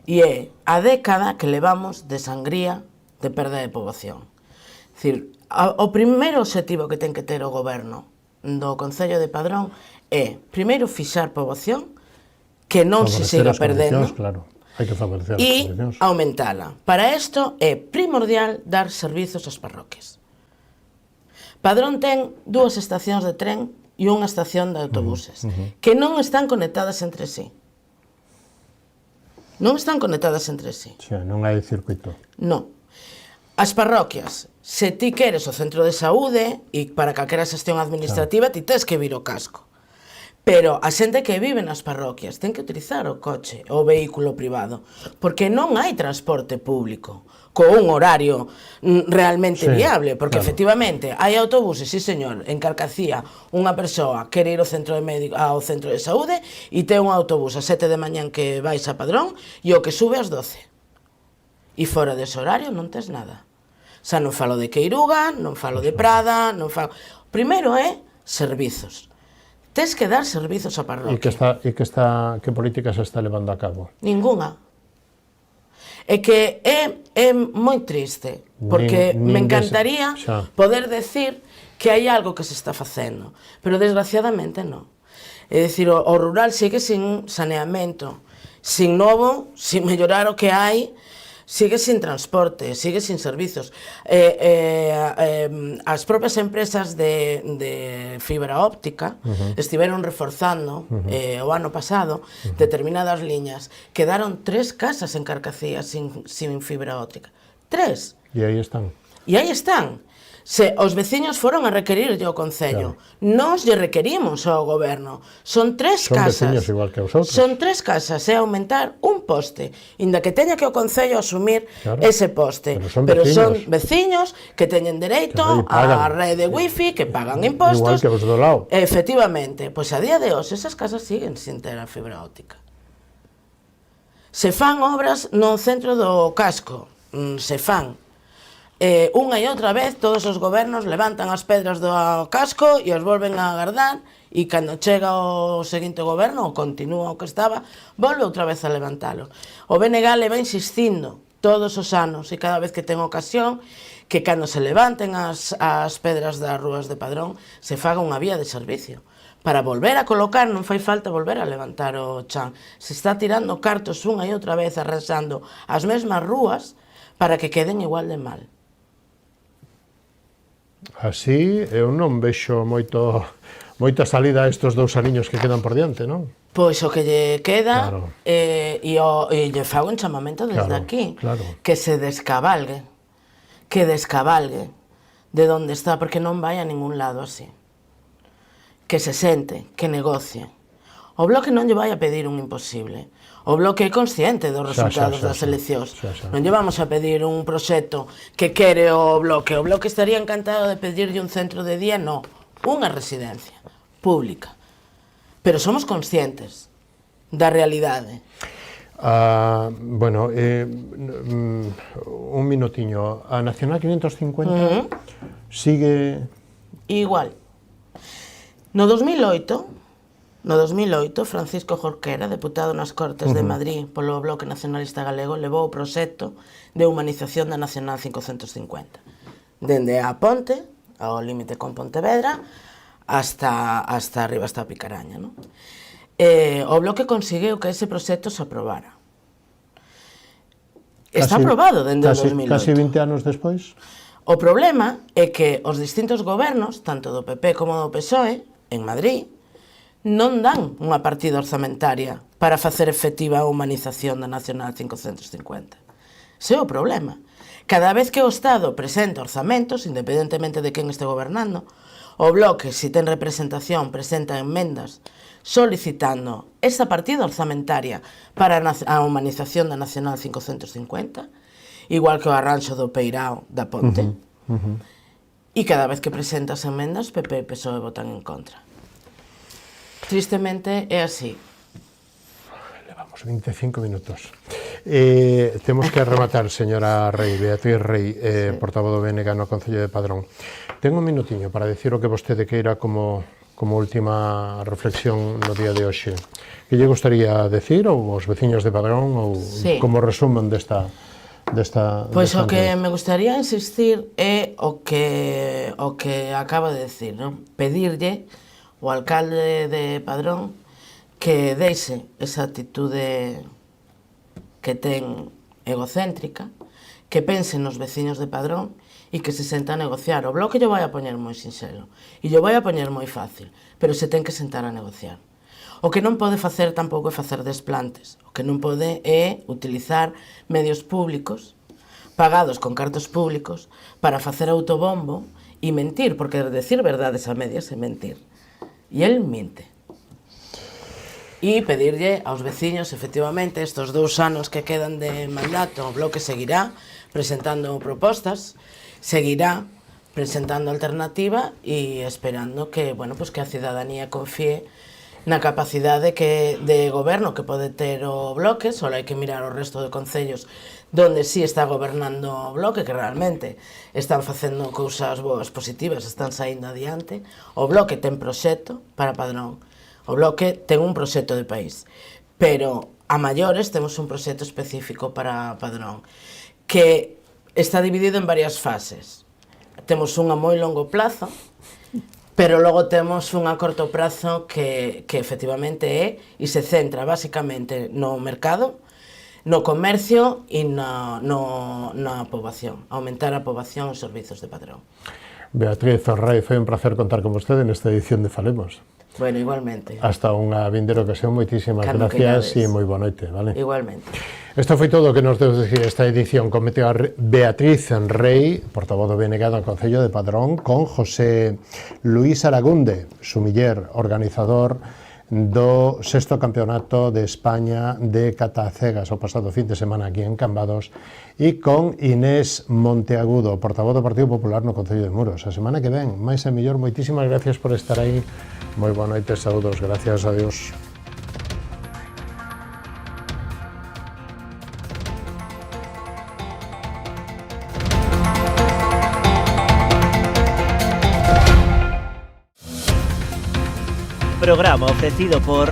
e é a década que levamos de sangría de perda de poboación. É dicir, o primeiro obxectivo que ten que ter o goberno do Concello de Padrón é, primeiro, fixar poboación que non se siga perdendo e aumentala. Para isto é primordial dar servizos ás parroquias. Padrón ten 2 estacións de tren e unha estación de autobuses que non están conectadas entre sí. Non están conectadas entre sí. Non hai circuito. Non. As parroquias, se ti queres o centro de saúde e para calquera xestión administrativa ti tens que vir o casco. Pero a xente que vive nas parroquias ten que utilizar o coche, o vehículo privado, porque non hai transporte público con un horario realmente viable, porque efectivamente hai autobuses, sí señor, en Carcacía unha persoa quere ir ao centro de saúde e ten un autobús a 7 de mañán que vais a Padrón e o que sube ás 12. E fora dese horario non tes nada. Xa non falo de Queiruga, non falo de Prada, non falo... Primeiro é servizos. Tes que dar servizos á parroquia. Que política se está levando a cabo? Ninguna. É que é moi triste, porque me encantaría poder decir que hai algo que se está facendo, pero desgraciadamente non. É dicir, o rural sigue sin saneamento, sin novo, sin mellorar o que hai, sigue sin transporte, sigue sin servizos. As propias empresas de fibra óptica estiveron reforzando o ano pasado determinadas liñas. Quedaron 3 casas en Carcacía sin fibra óptica. 3. E aí están. E aí están. Se os veciños foron a requerirlle ao Concello, nós lle requerimos ao Goberno. Son 3 casas. Son veciños igual que os outros. Son 3 casas e aumentar un poste, inda que teña que o Concello asumir ese poste. Pero son veciños que teñen dereito á rede wifi, que pagan impostos. Igual que os do lado. Efectivamente, pois a día de hoxe esas casas siguen sin ter a fibra óptica. Se fan obras no centro do casco, se fan. Unha e outra vez todos os gobernos levantan as pedras do casco e os volven a agardar e cando chega o seguinte goberno ou continúa o que estaba, volve outra vez a levantalo. O BNG leva insistindo todos os anos e cada vez que ten ocasión que cando se levanten as pedras das rúas de Padrón se faga unha vía de servicio. Para volver a colocar non fai falta volver a levantar o chan. Se está tirando cartos unha e outra vez arrasando as mesmas rúas para que queden igual de mal. Así, eu non vexo moita salida a estes 2 aniños que quedan por diante, non? Pois o que lle queda, e lle fago un chamamento desde aquí, que se descabalgue, de onde está, porque non vai a ningún lado así. Que se sente, que negocie. O Bloque non lle vai a pedir un imposible. O Bloque é consciente dos resultados das eleccións. Non lle vamos a pedir un proxecto que quere o Bloque. O Bloque estaría encantado de pedirlle un centro de día, non. Unha residencia pública. Pero somos conscientes da realidade. Bueno, un minutiño. A Nacional 550 sigue... Igual. No 2008, Francisco Jorquera, deputado nas Cortes de Madrid polo Bloque Nacionalista Galego, levou o proxecto de humanización da Nacional 550. Dende a Ponte, ao límite con Pontevedra, hasta arriba, hasta a Picaraña. O Bloque conseguiu que ese proxecto se aprobara. Está aprobado dende o 2008. Casi 20 anos despois? O problema é que os distintos gobernos, tanto do PP como do PSOE, en Madrid, non dan unha partida orzamentaria para facer efectiva a humanización da Nacional 550. Ese é o problema. Cada vez que o Estado presenta orzamentos, independentemente de quen este gobernando, o Bloque, se ten representación, presenta enmendas solicitando esa partida orzamentaria para a humanización da Nacional 550, igual que o arranxo do Peirao da Ponte, e cada vez que presenta as enmendas, PP e PSOE votan en contra. Tristemente é así. Levamos 25 minutos. Temos que rematar, señora Rei, Beatriz Rei, portavoz do BNG no Concello de Padrón. Ten un minutiño para decir o que vostede queira como última reflexión no día de hoxe. Que lle gustaría decir aos veciños de Padrón ou como resumen desta... Pois o que me gustaría insistir é o que acabo de decir, pedirlle o alcalde de Padrón que deixe esa actitude que ten egocéntrica, que pense nos veciños de Padrón e que se senta a negociar. O Bloque lle vai a poñer moi sinxelo e lle vai a poñer moi fácil, pero se ten que sentar a negociar. O que non pode facer tampouco é facer desplantes. O que non pode é utilizar medios públicos pagados con cartos públicos para facer autobombo e mentir, porque decir verdades a medias é mentir. E el mente. E pedirlle aos veciños, efectivamente, estes 2 anos que quedan de mandato, o Bloque seguirá presentando propostas, seguirá presentando alternativa e esperando que, bueno, pues que a cidadanía confíe na capacidade de goberno que pode ter o Bloque. Só hai que mirar o resto de concellos donde sí está gobernando o Bloque, que realmente están facendo cousas boas, positivas, están saindo adiante. O Bloque ten proxecto para Padrón, o Bloque ten un proxecto de país, pero a maiores temos un proxecto específico para Padrón, que está dividido en varias fases. Temos unha moi longo plazo, pero logo temos unha a corto prazo que efectivamente é e se centra basicamente no mercado, no comercio e na poboación, aumentar a poboación e os servizos de Padrón. Beatriz Rey, foi un placer contar con vostede nesta edición de Falemos. Bueno, igualmente. Hasta unha vindeira ocasión, moitísimas gracias e moi boa noite, vale? Igualmente. Isto foi todo o que nos deu decir esta edición. Comete a Beatriz Rey, portavoz do BNG do Concello de Padrón, con José Luís Aragunde, sumiller, organizador do 6º Campeonato de España de Cata a Cegas o pasado fin de semana aquí en Cambados, e con Inés Monteagudo, portavoz do Partido Popular no Concello de Muros. A semana que ven, máis e mellor, moitísimas gracias por estar aí. Moi boa noite, saúdos, gracias a Dios. Programa ofrecido por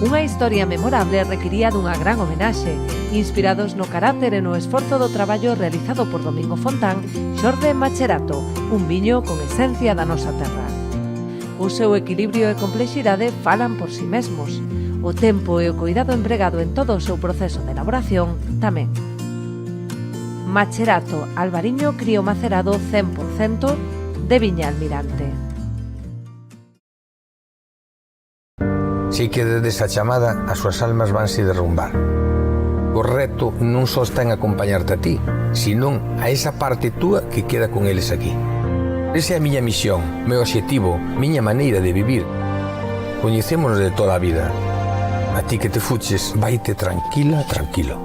Unha historia memorable requiría dunha gran homenaxe, inspirados no carácter e no esforzo do traballo realizado por Domingo Fontán, xorde Macherato, un viño con esencia da nosa terra. O seu equilibrio e complexidade falan por si mesmos. O tempo e o cuidado empregado en todo o seu proceso de elaboración tamén. Macherato Albariño Crío Macerado 100% de Viña Almirante. Si que desde esa chamada as súas almas vanse derrumbar. O reto non só está en acompañarte a ti, senón a esa parte túa que queda con eles aquí. Esa é a miña misión, meu obxectivo, miña maneira de vivir. Coñecémonos de toda a vida. A ti que te fuches, vaite tranquila, tranquilo.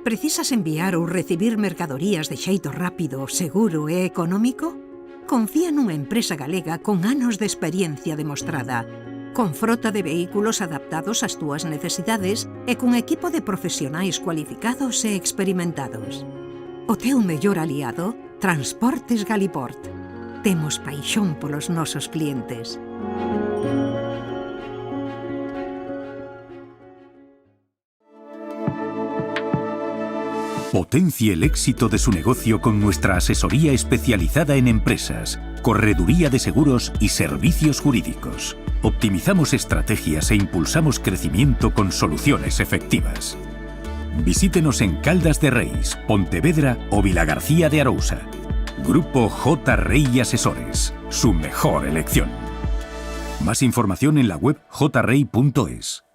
Precisas enviar ou recibir mercadorías de xeito rápido, seguro e económico? Confía nunha empresa galega con anos de experiencia demostrada, con frota de vehículos adaptados ás túas necesidades e con equipo de profesionais cualificados e experimentados. O teu mellor aliado, Transportes Galiport. Temos paixón polos nosos clientes. Potencie el éxito de su negocio con nuestra asesoría especializada en empresas, correduría de seguros y servicios jurídicos. Optimizamos estrategias e impulsamos crecimiento con soluciones efectivas. Visítenos en Caldas de Reis, Pontevedra o Vilagarcía de Arousa. Grupo J. Rey Asesores, su mejor elección. Más información en la web jrey.es.